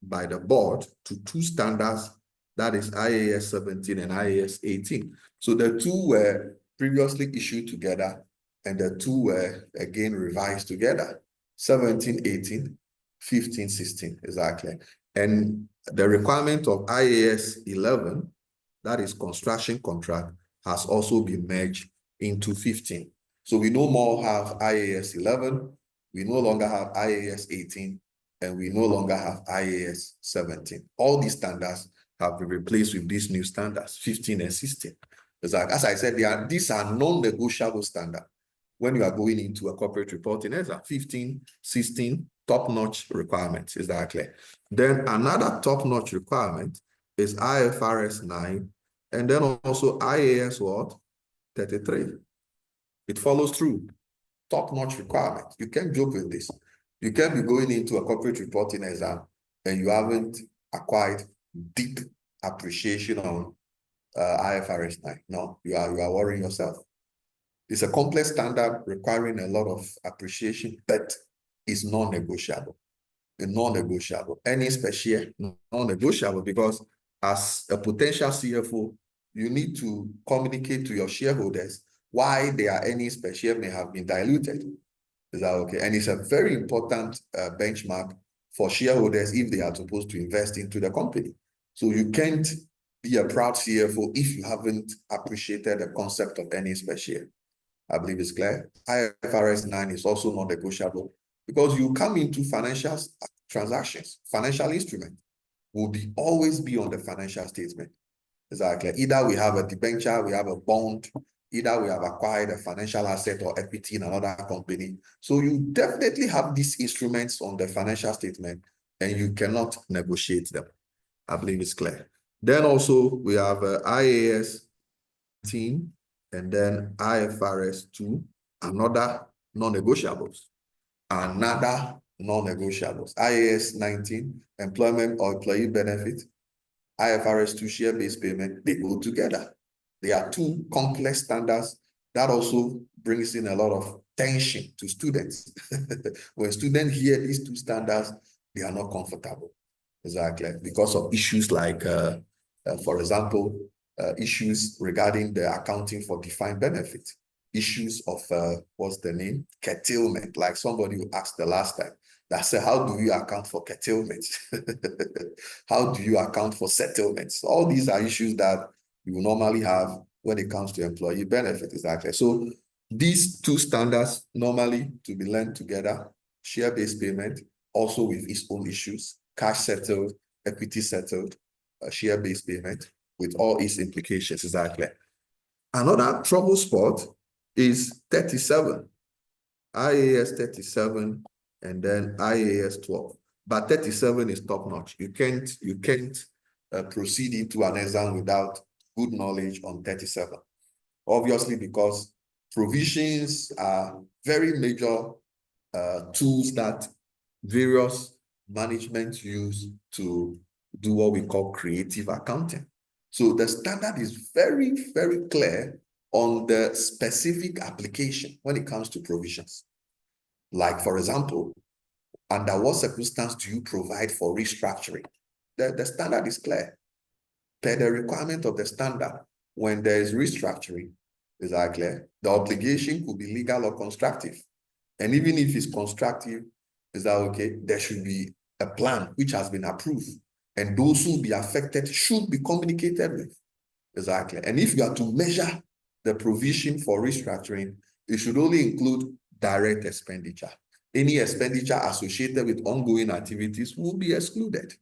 by the board to two standards, that is IAS 17 and IAS 18. So the two were previously issued together and the two were again revised together. 17, 18, 15, 16, exactly. And the requirement of IAS 11, that is construction contract, has also been merged into 15. So we no more have IAS 11, we no longer have IAS 18, and we no longer have IAS 17. All these standards have been replaced with these new standards, 15 and 16. As I said, these are non-negotiable standards when you are going into a corporate reporting exam. 15, 16, top-notch requirements. Is that clear? Then another top-notch requirement is IFRS 9, and then also IAS what? 33. It follows through. Top-notch requirement. You can't joke with this. You can't be going into a corporate reporting exam and you haven't acquired deep appreciation on IFRS 9. No, you are worrying yourself. It's a complex standard requiring a lot of appreciation, but it's non-negotiable. It's non-negotiable. Any special, non-negotiable, because as a potential CFO, you need to communicate to your shareholders why their earnings per share may have been diluted. Is that okay? And it's a very important benchmark for shareholders if they are supposed to invest into the company. So you can't be a proud CFO if you haven't appreciated the concept of earnings per share. I believe it's clear. IFRS 9 is also non-negotiable because you come into financial transactions, financial instrument will always be on the financial statement. Exactly. Either we have a debenture, we have a bond, Either we have acquired a financial asset or equity in another company. So you definitely have these instruments on the financial statement and you cannot negotiate them. I believe it's clear. Then also we have IAS 19 and then IFRS 2, another non-negotiables. Another non-negotiables. IAS 19, employment or employee benefit. IFRS 2, share-based payment, they go together. They are two complex standards that also brings in a lot of tension to students. When students hear these two standards, they are not comfortable. Exactly, because of issues like, for example, issues regarding the accounting for defined benefit, issues of, what's the name? Curtailment, like somebody who asked the last time, that said, how do you account for curtailment? How do you account for settlements? All these are issues that you will normally have when it comes to employee benefit, exactly. So these two standards normally to be learned together, share-based payment, also with its own issues, cash settled, equity settled, share-based payment, with all its implications, exactly. Another trouble spot is 37, IAS 37, and then IAS 12. But 37 is top notch. You can't proceed into an exam without good knowledge on 37. Obviously, because provisions are very major tools that various management use to do what we call creative accounting. So the standard is very, very clear on the specific application when it comes to provisions. Like, for example, under what circumstance do you provide for restructuring? The standard is clear. Per the requirement of the standard, when there is restructuring, is that clear? The obligation could be legal or constructive. And even if it's constructive, is that okay? There should be a plan which has been approved. And those who will be affected should be communicated with. Exactly. And if you are to measure the provision for restructuring, it should only include direct expenditure. Any expenditure associated with ongoing activities will be excluded.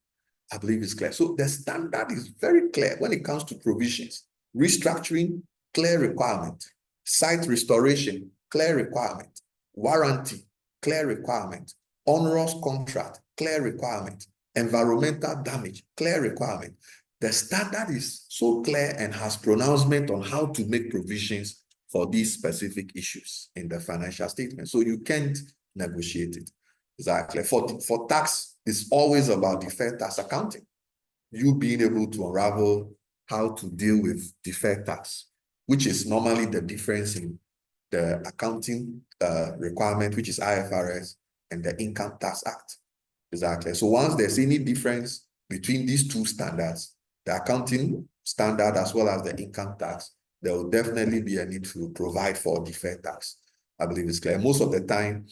I believe it's clear. So the standard is very clear when it comes to provisions. Restructuring, clear requirement. Site restoration, clear requirement. Warranty, clear requirement. Onerous contract, clear requirement. Environmental damage, clear requirement. The standard is so clear and has pronouncement on how to make provisions for these specific issues in the financial statement. So you can't negotiate it. Exactly. For tax, it's always about deferred tax accounting. You being able to unravel how to deal with deferred tax, which is normally the difference in the accounting requirement, which is IFRS, and the Income Tax Act. Exactly. So once there's any difference between these two standards, the accounting standard as well as the income tax, there will definitely be a need to provide for deferred tax. I believe it's clear. Most of the time,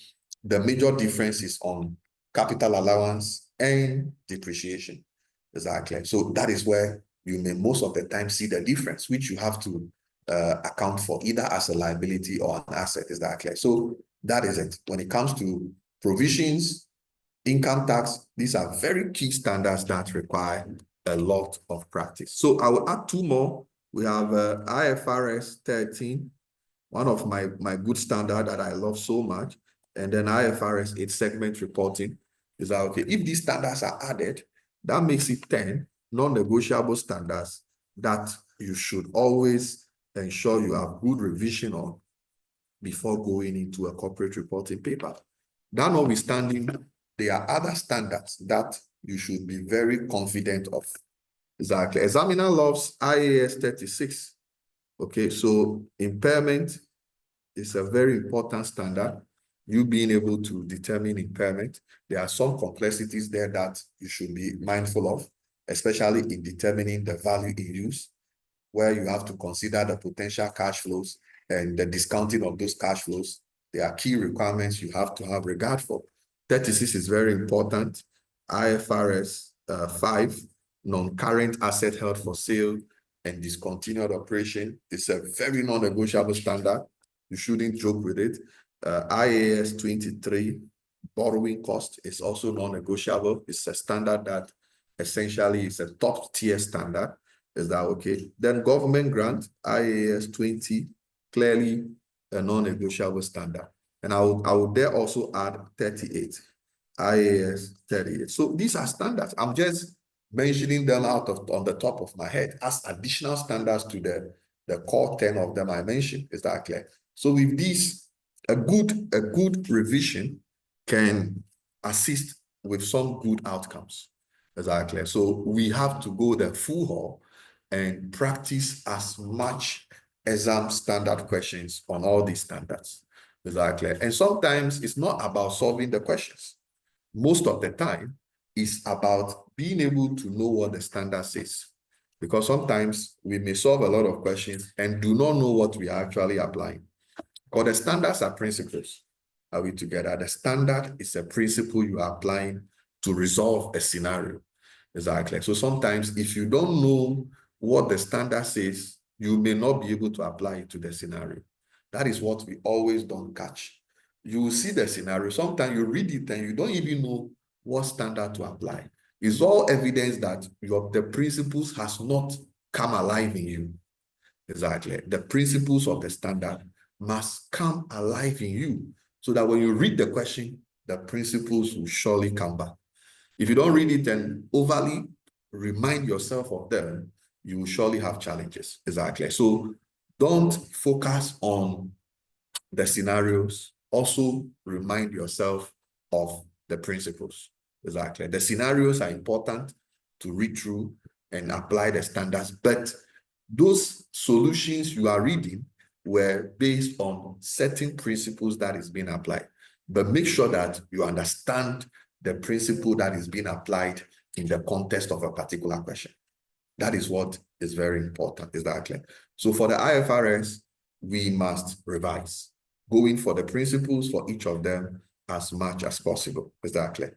the major difference is on capital allowance and depreciation. Exactly. So that is where you may most of the time see the difference, which you have to account for either as a liability or an asset. Is that clear? So that is it. When it comes to provisions, income tax, these are very key standards that require a lot of practice. So I will add two more. We have IFRS 13, one of my good standard that I love so much. And then IFRS 8 segment reporting. Is that okay? If these standards are added, that makes it 10 non-negotiable standards that you should always ensure you have good revision on before going into a corporate reporting paper. That notwithstanding, there are other standards that you should be very confident of. Exactly. Examiner loves IAS 36. Okay, so impairment is a very important standard. You being able to determine impairment. There are some complexities there that you should be mindful of, especially in determining the value in use, where you have to consider the potential cash flows and the discounting of those cash flows. There are key requirements you have to have regard for. 36 is very important. IFRS 5, non-current asset held for sale and discontinued operation is a very non-negotiable standard. You shouldn't joke with it. IAS 23, borrowing cost is also non-negotiable. It's a standard that essentially is a top tier standard. Is that okay? Then government grant, IAS 20, clearly a non-negotiable standard. And I would there also add 38, IAS 38. So these are standards. I'm just mentioning them on the top of my head as additional standards to the core 10 of them I mentioned. Is that clear? So with these, a good revision can assist with some good outcomes. Is that clear? So we have to go the full haul and practice as much exam standard questions on all these standards. Is that clear? And sometimes it's not about solving the questions. Most of the time, it's about being able to know what the standard says. Because sometimes we may solve a lot of questions and do not know what we are actually applying. Because the standards are principles. Are we together? The standard is a principle you are applying to resolve a scenario. Exactly. So sometimes if you don't know what the standard says, you may not be able to apply it to the scenario. That is what we always don't catch. You will see the scenario. Sometimes you read it and you don't even know what standard to apply. It's all evidence that the principles has not come alive in you. Exactly. The principles of the standard must come alive in you so that when you read the question, the principles will surely come back. If you don't read it and overly remind yourself of them, you will surely have challenges. Exactly. So don't focus on the scenarios. Also remind yourself of the principles. Exactly. The scenarios are important to read through and apply the standards, but those solutions you are reading were based on certain principles that is being applied. But make sure that you understand the principle that is being applied in the context of a particular question. That is what is very important. Is that clear? So for the IFRS, we must revise, going for the principles for each of them as much as possible. Is that clear?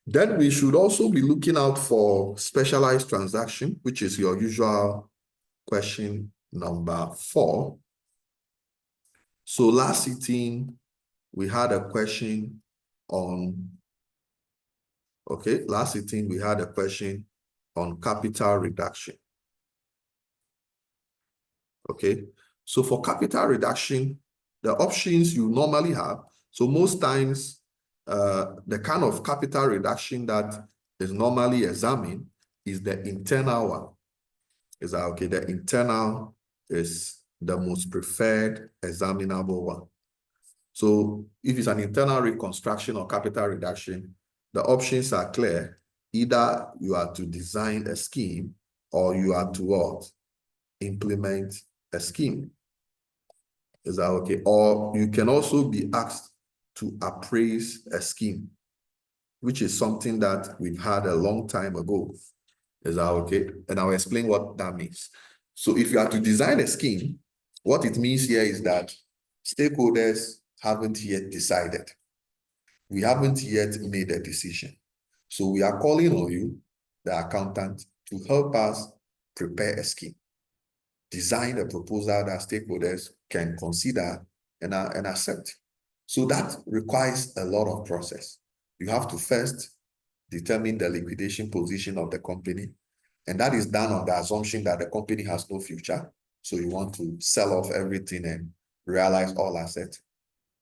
Then we should also be looking out for specialized transaction, which is your usual question number 4. So last sitting, we had a question on, last sitting, we had a question on capital reduction. Okay, so for capital reduction, the options you normally have, so most times, the kind of capital reduction that is normally examined is the internal one. Is that okay? The internal is the most preferred examinable one. So if it's an internal reconstruction or capital reduction, the options are clear. Either you are to design a scheme or you are to what? Implement a scheme. Is that okay? Or you can also be asked to appraise a scheme, which is something that we've had a long time ago. Is that okay? And I'll explain what that means. So if you are to design a scheme, what it means here is that stakeholders haven't yet decided. We haven't yet made a decision. So we are calling on you, the accountant, to help us prepare a scheme, design a proposal that stakeholders can consider and accept. So that requires a lot of process. You have to first determine the liquidation position of the company. And that is done on the assumption that the company has no future. So you want to sell off everything and realize all assets.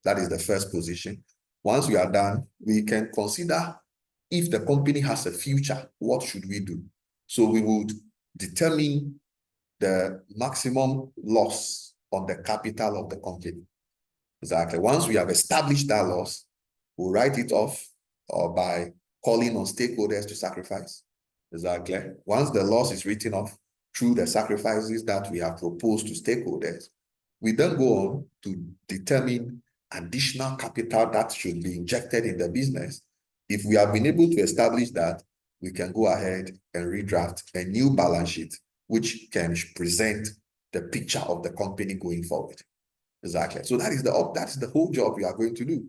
That is the first position. Once we are done, we can consider if the company has a future, what should we do? So we would determine the maximum loss on the capital of the company. Exactly. Once we have established that loss, we'll write it off or by calling on stakeholders to sacrifice. Exactly. Once the loss is written off through the sacrifices that we have proposed to stakeholders, we then go on to determine additional capital that should be injected in the business. If we have been able to establish that, we can go ahead and redraft a new balance sheet, which can present the picture of the company going forward. Exactly. So that is the whole job we are going to do.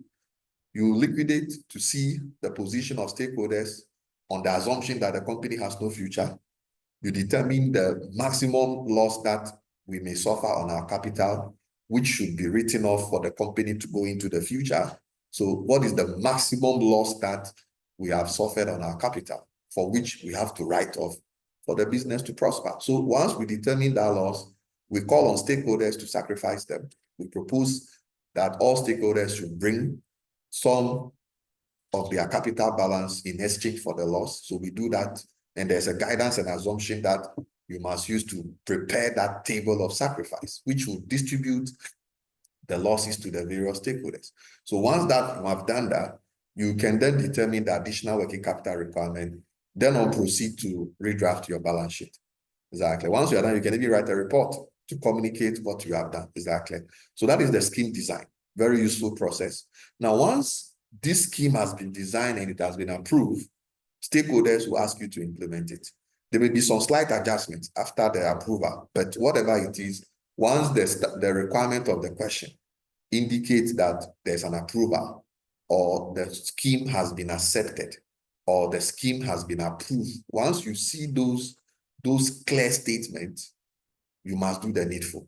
You liquidate to see the position of stakeholders on the assumption that the company has no future. You determine the maximum loss that we may suffer on our capital, which should be written off for the company to go into the future. So what is the maximum loss that we have suffered on our capital, for which we have to write off for the business to prosper? So once we determine that loss, We call on stakeholders to sacrifice them. We propose that all stakeholders should bring some of their capital balance in exchange for the loss. So we do that, and there's a guidance and assumption that you must use to prepare that table of sacrifice, which will distribute the losses to the various stakeholders. So once that you have done that, you can then determine the additional working capital requirement, then on proceed to redraft your balance sheet. Exactly. Once you are done, you can even write a report to communicate what you have done. Exactly. So that is the scheme design. Very useful process. Now, once this scheme has been designed and it has been approved, stakeholders will ask you to implement it. There may be some slight adjustments after the approval, but whatever it is, once the requirement of the question indicates that there's an approval or the scheme has been accepted or the scheme has been approved, once you see those clear statements, you must do the needful.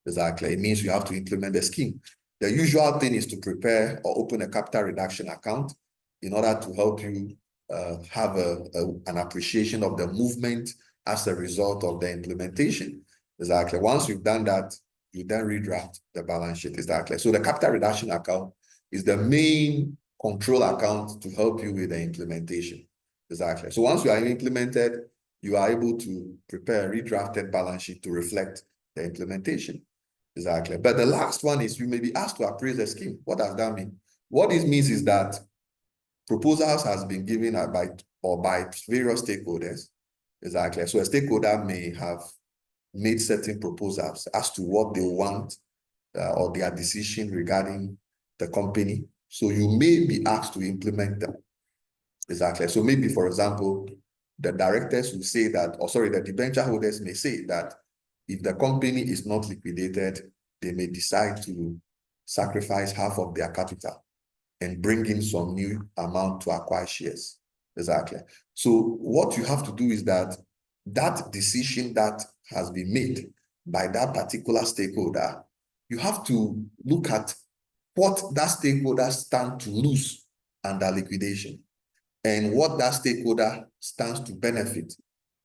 Exactly. It means you have to implement the scheme. The usual thing is to prepare or open a capital reduction account in order to help you have an appreciation of the movement as a result of the implementation. Exactly. Once you've done that, you then redraft the balance sheet. Exactly. So the capital reduction account is the main control account to help you with the implementation. Exactly. So once you are implemented, you are able to prepare a redrafted balance sheet to reflect the implementation. Exactly. But the last one is you may be asked to appraise the scheme. What does that mean? What this means is that proposals has been given by various stakeholders. Exactly. So a stakeholder may have made certain proposals as to what they want or their decision regarding the company. So you may be asked to implement them. Exactly. So maybe, for example, the directors will say that, or sorry, the debenture holders may say that if the company is not liquidated, they may decide to sacrifice half of their capital and bring in some new amount to acquire shares. Exactly. So what you have to do is that decision that has been made by that particular stakeholder, you have to look at what that stakeholder stands to lose under liquidation and what that stakeholder stands to benefit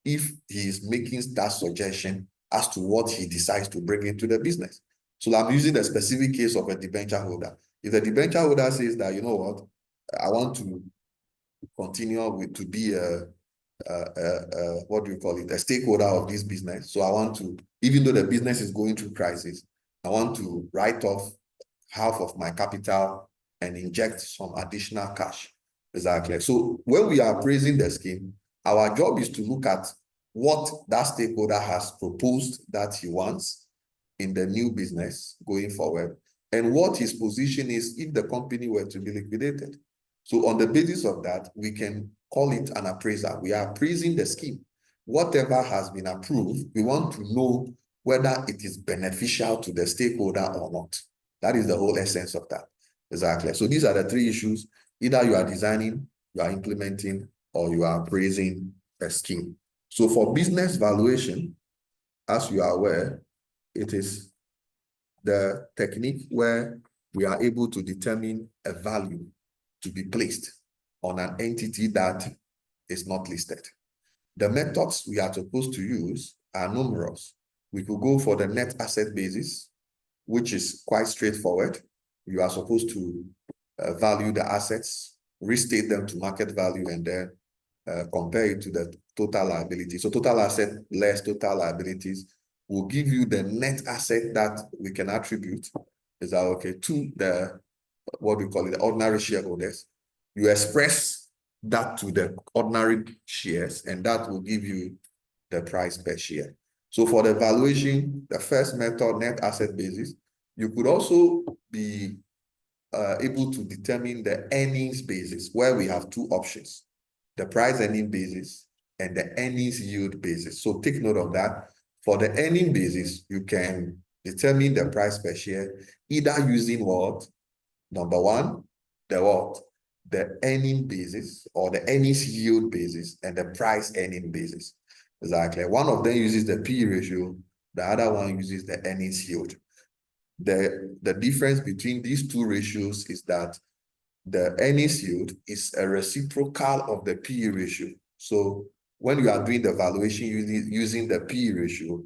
if he is making that suggestion as to what he decides to bring into the business. So I'm using the specific case of a debenture holder. If the debenture holder says that, you know what, I want to continue to be what do you call it, a stakeholder of this business. So I want to, even though the business is going through crisis, I want to write off half of my capital and inject some additional cash. Exactly. So when we are appraising the scheme, our job is to look at what that stakeholder has proposed that he wants in the new business going forward, and what his position is if the company were to be liquidated. So on the basis of that, we can call it an appraisal. We are appraising the scheme. Whatever has been approved, we want to know whether it is beneficial to the stakeholder or not. That is the whole essence of that. Exactly. So these are the three issues. Either you are designing, you are implementing, or you are appraising a scheme. So for business valuation, as you are aware, it is the technique where we are able to determine a value to be placed on an entity that is not listed. The methods we are supposed to use are numerous. We could go for the net asset basis, which is quite straightforward. You are supposed to value the assets, restate them to market value, and then compare it to the total liability. So total asset less total liabilities will give you the net asset that we can attribute, is that okay, to the, what we call it, the ordinary shareholders. You express that to the ordinary shares, and that will give you the price per share. So for the valuation, the first method, net asset basis, you could also be able to determine the earnings basis, where we have two options, the price earning basis and the earnings yield basis. So take note of that. For the earning basis, you can determine the price per share either using what? Number one, the earning basis, or the earnings yield basis, and the price earning basis. Exactly. One of them uses the P ratio, the other one uses the earnings yield. The difference between these two ratios is that the earnings yield is a reciprocal of the P ratio. So when you are doing the valuation using the P ratio,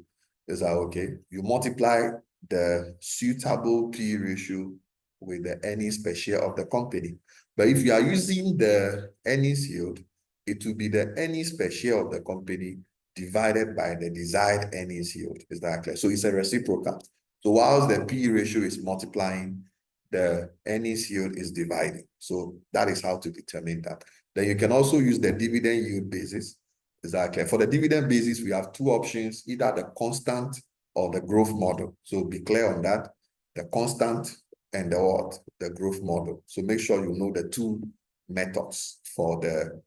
Is that okay? You multiply the suitable P ratio with the earnings per share of the company. But if you are using the earnings yield, it will be the earnings per share of the company divided by the desired earnings yield. Is that clear? So it's a reciprocal. So whilst the P ratio is multiplying, the earnings yield is dividing. So that is how to determine that. Then you can also use the dividend yield basis. Is that clear? For the dividend basis, we have two options, either the constant or the growth model. So be clear on that. The constant and the what? The growth model. So make sure you know the two methods for the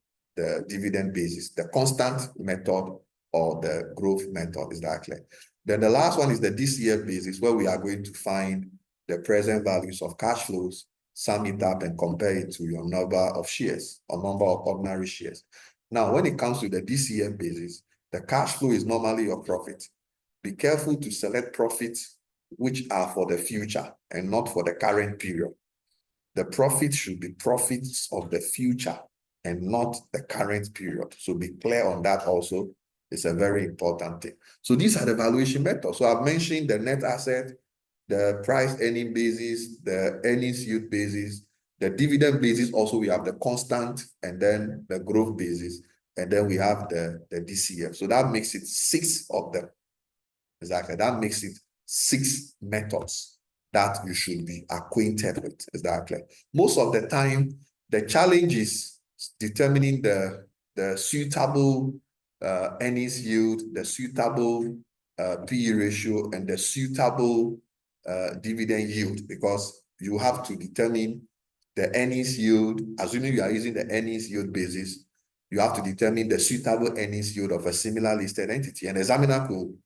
dividend basis, the constant method or the growth method. Is that clear? Then the last one is the DCF basis, where we are going to find the present values of cash flows, sum it up and compare it to your number of shares or number of ordinary shares. Now, when it comes to the DCF basis, the cash flow is normally your profit. Be careful to select profits which are for the future and not for the current period. The profit should be profits of the future and not the current period. So be clear on that also. It's a very important thing. So these are the valuation methods. So I've mentioned the net asset, the price earning basis, the earnings yield basis, the dividend basis. Also, we have the constant and then the growth basis. And then we have the DCF. So that makes it 6 of them. Exactly. That makes it 6 methods that you should be acquainted with. Is that clear? Most of the time, the challenge is determining the suitable earnings yield, the suitable PE ratio, and the suitable dividend yield, because you have to determine the earnings yield. Assuming you are using the earnings yield basis, you have to determine the suitable earnings yield of a similar listed entity. And the examiner could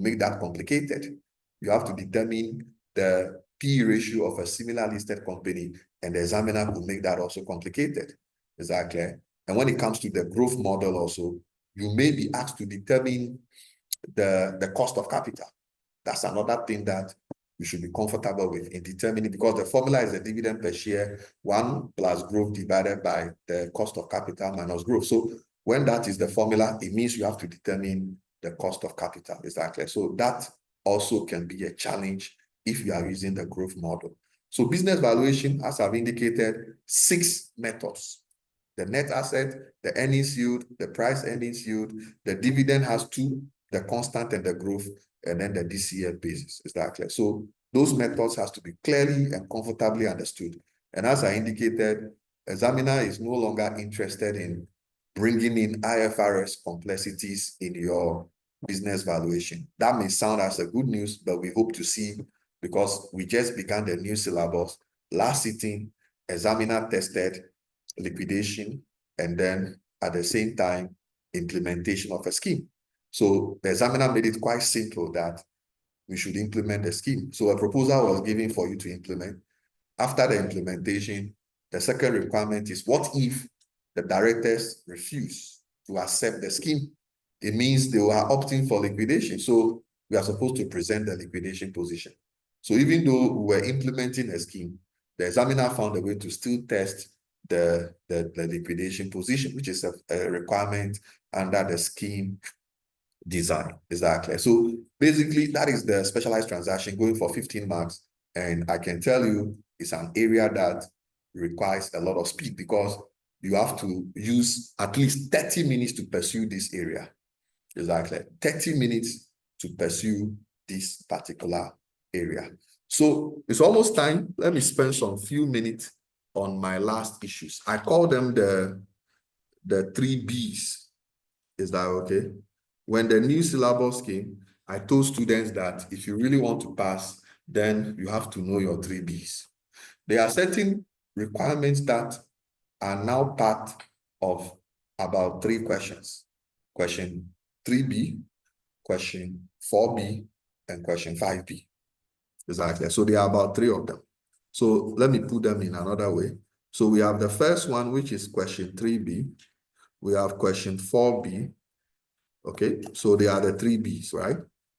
make that complicated. You have to determine the P ratio of a similar listed company, and the examiner will make that also complicated. Is that clear? And when it comes to the growth model also, you may be asked to determine the cost of capital. That's another thing that you should be comfortable with in determining, because the formula is the dividend per share, 1 plus growth divided by the cost of capital minus growth. So when that is the formula, it means you have to determine the cost of capital. Is that clear? So that also can be a challenge if you are using the growth model. So business valuation, as I've indicated, 6 methods. The net asset, the earnings yield, the price earnings yield, the dividend has 2, the constant and the growth, and then the DCF basis. Is that clear? So those methods has to be clearly and comfortably understood. And as I indicated, examiner is no longer interested in bringing in IFRS complexities in your business valuation. That may sound as a good news, but we hope to see, because we just began the new syllabus. Last sitting, examiner tested liquidation and then at the same time implementation of a scheme. So the examiner made it quite simple that we should implement the scheme. So a proposal was given for you to implement. After the implementation, the second requirement is, what if the directors refuse to accept the scheme? It means they are opting for liquidation. So we are supposed to present the liquidation position. So even though we were implementing a scheme, the examiner found a way to still test the liquidation position, which is a requirement under the scheme design. Is that clear? So basically, that is the specialized transaction going for 15 marks. And I can tell you it's an area that requires a lot of speed, because you have to use at least 30 minutes to pursue this area. Is that clear? 30 minutes to pursue this particular area. So it's almost time. Let me spend some few minutes on my last issues. I call them the 3 Bs. Is that okay? When the new syllabus came, I told students that if you really want to pass, then you have to know your 3 Bs. There are certain requirements that are now part of about 3 questions. Question 3B, question 4B, and question 5B. Exactly. So there are about 3 of them. So let me put them in another way. So we have the first one, which is question 3B. We have question 4B. Okay, so they are the 3 Bs, right?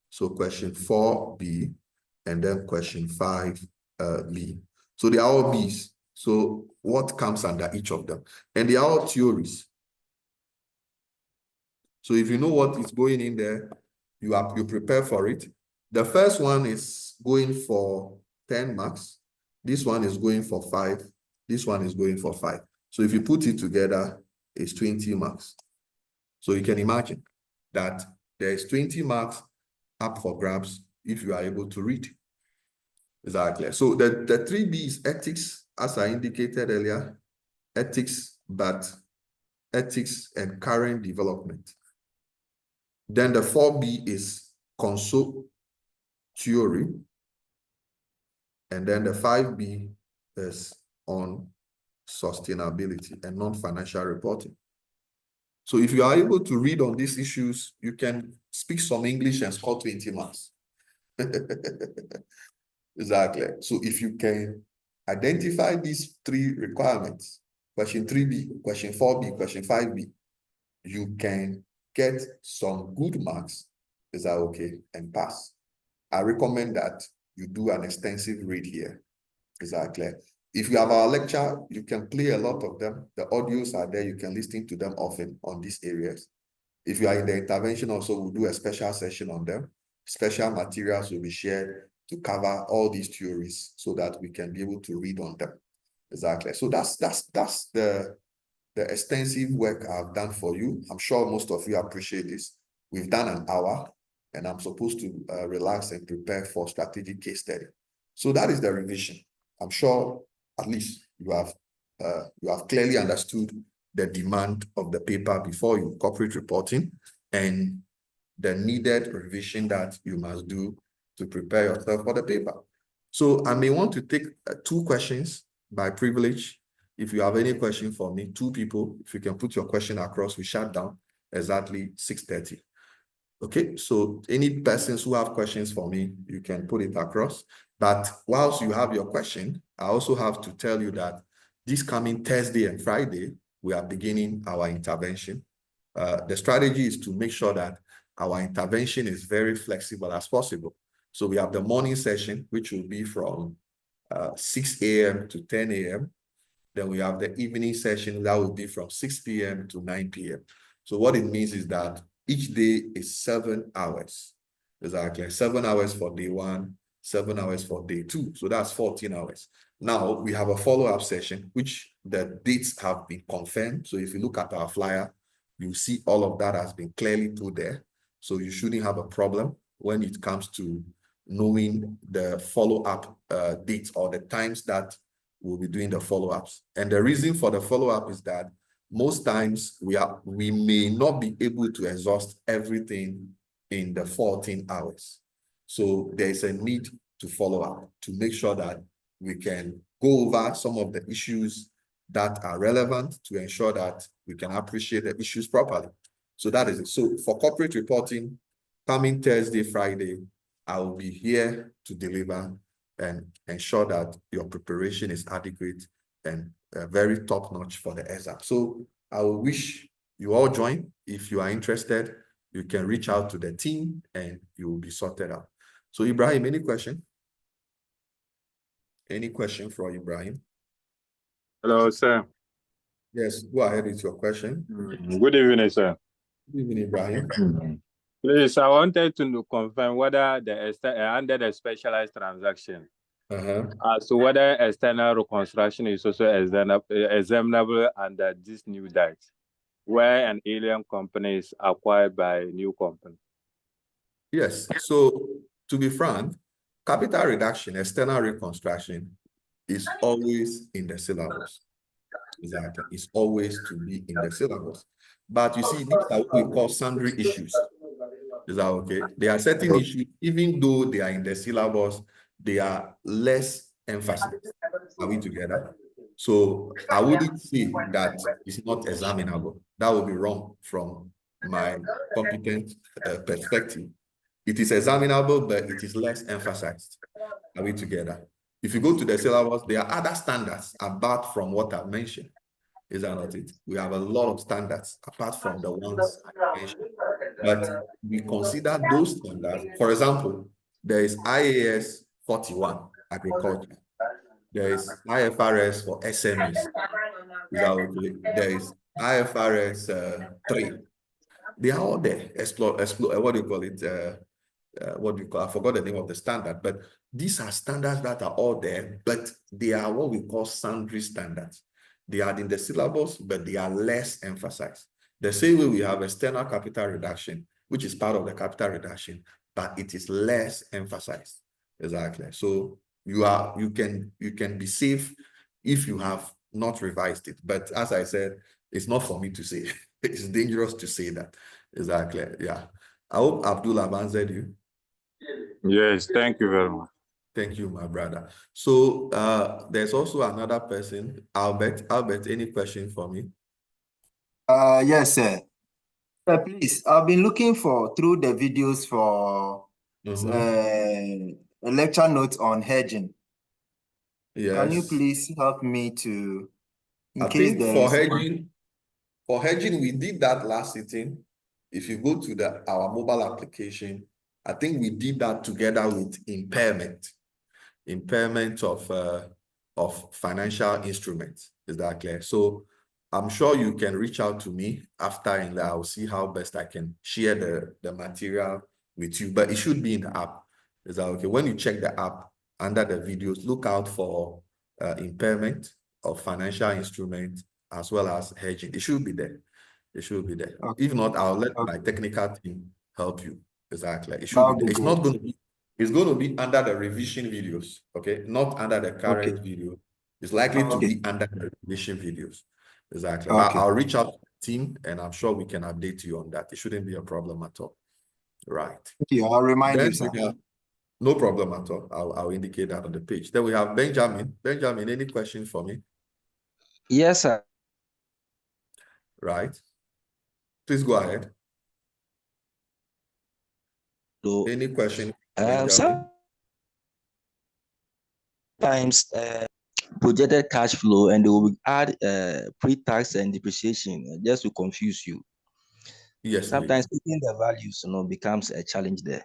So question 4B and then question 5B. So they are all Bs. So what comes under each of them? And they are all theories. So if you know what is going in there, you prepare for it. The first one is going for 10 marks. This one is going for 5. This one is going for 5. So if you put it together, it's 20 marks. So you can imagine that there is 20 marks up for grabs if you are able to read. Exactly. So the 3B is ethics, as I indicated earlier, ethics and current development. Then the 4B is consult theory. And then the 5B is on sustainability and non-financial reporting. So if you are able to read on these issues, you can speak some English and score 20 marks. Exactly. So if you can identify these 3 requirements, question 3B, question 4B, question 5B, you can get some good marks. Is that okay? And pass. I recommend that you do an extensive read here. Is that clear? If you have our lecture, you can play a lot of them. The audios are there. You can listen to them often on these areas. If you are in the intervention also, we'll do a special session on them. Special materials will be shared to cover all these theories so that we can be able to read on them. Exactly. So that's the extensive work I've done for you. I'm sure most of you appreciate this. We've done an hour, and I'm supposed to relax and prepare for strategic case study. So that is the revision. I'm sure at least you have clearly understood the demand of the paper before you, corporate reporting, and the needed revision that you must do to prepare yourself for the paper. So I may want to take 2 questions by privilege. If you have any question for me, 2 people, if you can put your question across, we shut down exactly 6:30. Okay, so any persons who have questions for me, you can put it across. But whilst you have your question, I also have to tell you that this coming Thursday and Friday, we are beginning our intervention. The strategy is to make sure that our intervention is very flexible as possible. So we have the morning session, which will be from 6 a.m. to 10 a.m. Then we have the evening session that will be from 6 p.m. to 9 p.m. So what it means is that each day is 7 hours. Exactly. 7 hours for day 1, 7 hours for day 2. So that's 14 hours. Now we have a follow-up session, which the dates have been confirmed. So if you look at our flyer, you see all of that has been clearly put there. So you shouldn't have a problem when it comes to knowing the follow-up dates or the times that we'll be doing the follow-ups. And the reason for the follow-up is that most times we may not be able to exhaust everything in the 14 hours. So there's a need to follow up to make sure that we can go over some of the issues that are relevant to ensure that we can appreciate the issues properly. So that is it. So for corporate reporting, coming Thursday, Friday, I will be here to deliver and ensure that your preparation is adequate and very top-notch for the exam. So I will wish you all join. If you are interested, you can reach out to the team and you will be sorted out. So Ibrahim, any question? Any question for Ibrahim? Hello, sir. Yes, go ahead with your question. Good evening, sir. Good evening, Ibrahim. Please, I wanted to confirm whether under the specialized transaction, so whether external reconstruction is also examinable under this new diet, where an alien company is acquired by a new company. Yes. So to be frank, capital reduction, external reconstruction is always in the syllabus. Exactly. It's always to be in the syllabus. But you see, these are what we call sundry issues. Is that okay? There are certain issues, even though they are in the syllabus, they are less emphasized. Are we together? So I wouldn't say that it's not examinable. That would be wrong from my competent perspective. It is examinable, but it is less emphasized. Are we together? If you go to the syllabus, there are other standards apart from what I've mentioned. Is that not it? We have a lot of standards apart from the ones I mentioned. But we consider those standards. For example, there is IAS 41, agriculture. There is IFRS for SMEs. Is that okay? There is IFRS 3. They are all there. Explore, what do you call it? I forgot the name of the standard, but these are standards that are all there, but they are what we call sundry standards. They are in the syllabus, but they are less emphasized. The same way we have external capital reduction, which is part of the capital reduction, but it is less emphasized. Exactly. So you can be safe if you have not revised it. But as I said, it's not for me to say. It's dangerous to say that. Exactly. Yeah. I hope Abdul have answered you. Yes, thank you very much. Thank you, my brother. So there's also another person, Albert. Albert, any question for me? Yes, sir. Please, I've been looking through the videos for a lecture note on hedging. Yes. Can you please help me to, I think for hedging, we did that last sitting. If you go to our mobile application, I think we did that together with impairment of financial instruments. Is that clear? So I'm sure you can reach out to me after, and I'll see how best I can share the material with you. But it should be in the app. Is that okay? When you check the app under the videos, look out for impairment of financial instruments as well as hedging. It should be there. It should be there. Okay. If not, I'll let my technical team help you. Exactly. It should be there. It's not going to be. It's going to be under the revision videos, okay? Not under the current video. It's likely to be under the revision videos. Exactly. But I'll reach out to the team and I'm sure we can update you on that. It shouldn't be a problem at all. Right. Thank you. I'll remind you, sir. No problem at all. I'll indicate that on the page. Then we have Benjamin. Benjamin, any questions for me? Yes, sir. Right. Please go ahead. So, any question? Sometimes projected cash flow and they will add pre-tax and depreciation just to confuse you. Yes. Sometimes taking the values, becomes a challenge there.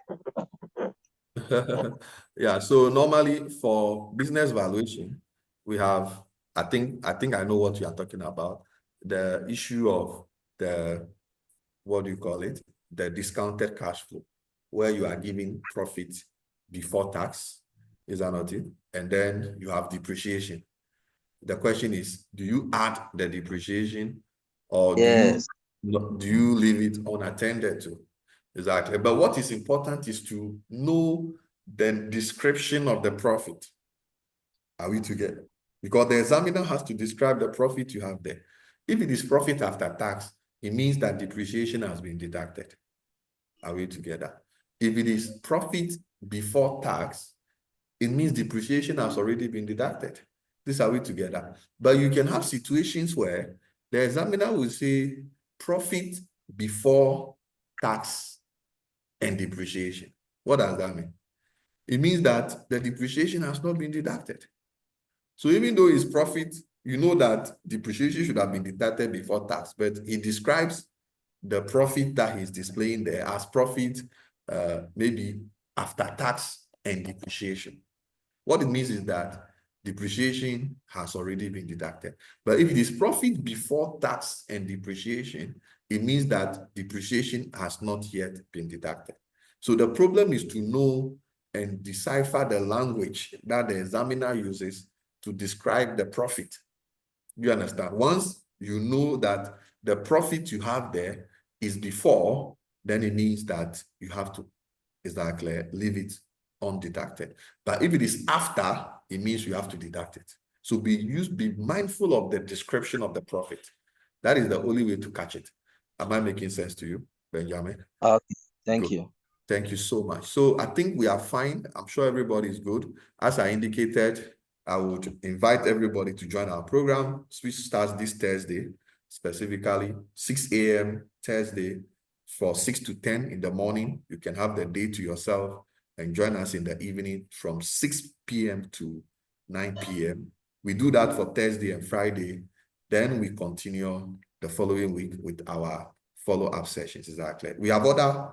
Yeah. So normally for business valuation, we have, I think I know what you are talking about. The issue of what do you call it? The discounted cash flow, where you are giving profit before tax, is that not it? And then you have depreciation. The question is, do you add the depreciation or do you leave it unattended to? Exactly. But what is important is to know the description of the profit. Are we together? Because the examiner has to describe the profit you have there. If it is profit after tax, it means that depreciation has been deducted. Are we together? If it is profit before tax, it means depreciation has already been deducted. This are we together? But you can have situations where the examiner will say profit before tax and depreciation. What does that mean? It means that the depreciation has not been deducted. So even though it's profit, you know that depreciation should have been deducted before tax, but he describes the profit that he's displaying there as profit maybe after tax and depreciation. What it means is that depreciation has already been deducted. But if it is profit before tax and depreciation, it means that depreciation has not yet been deducted. So the problem is to know and decipher the language that the examiner uses to describe the profit. You understand? Once you know that the profit you have there is before, then it means that you have to, is that clear? Leave it undeducted. But if it is after, it means you have to deduct it. So be mindful of the description of the profit. That is the only way to catch it. Am I making sense to you, Benjamin? Okay, thank you. Thank you so much. So I think we are fine. I'm sure everybody is good. As I indicated, I would invite everybody to join our program, which starts this Thursday, specifically 6 a.m. Thursday for 6 to 10 in the morning. You can have the day to yourself and join us in the evening from 6 p.m. to 9 p.m. We do that for Thursday and Friday. Then we continue the following week with our follow-up sessions. Exactly. We have other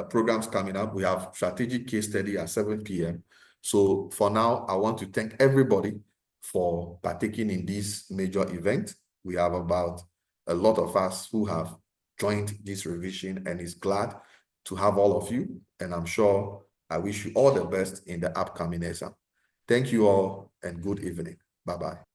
programs coming up. We have strategic case study at 7 p.m. So for now, I want to thank everybody for partaking in this major event. We have about a lot of us who have joined this revision and is glad to have all of you. And I'm sure I wish you all the best in the upcoming exam. Thank you all and good evening. Bye-bye.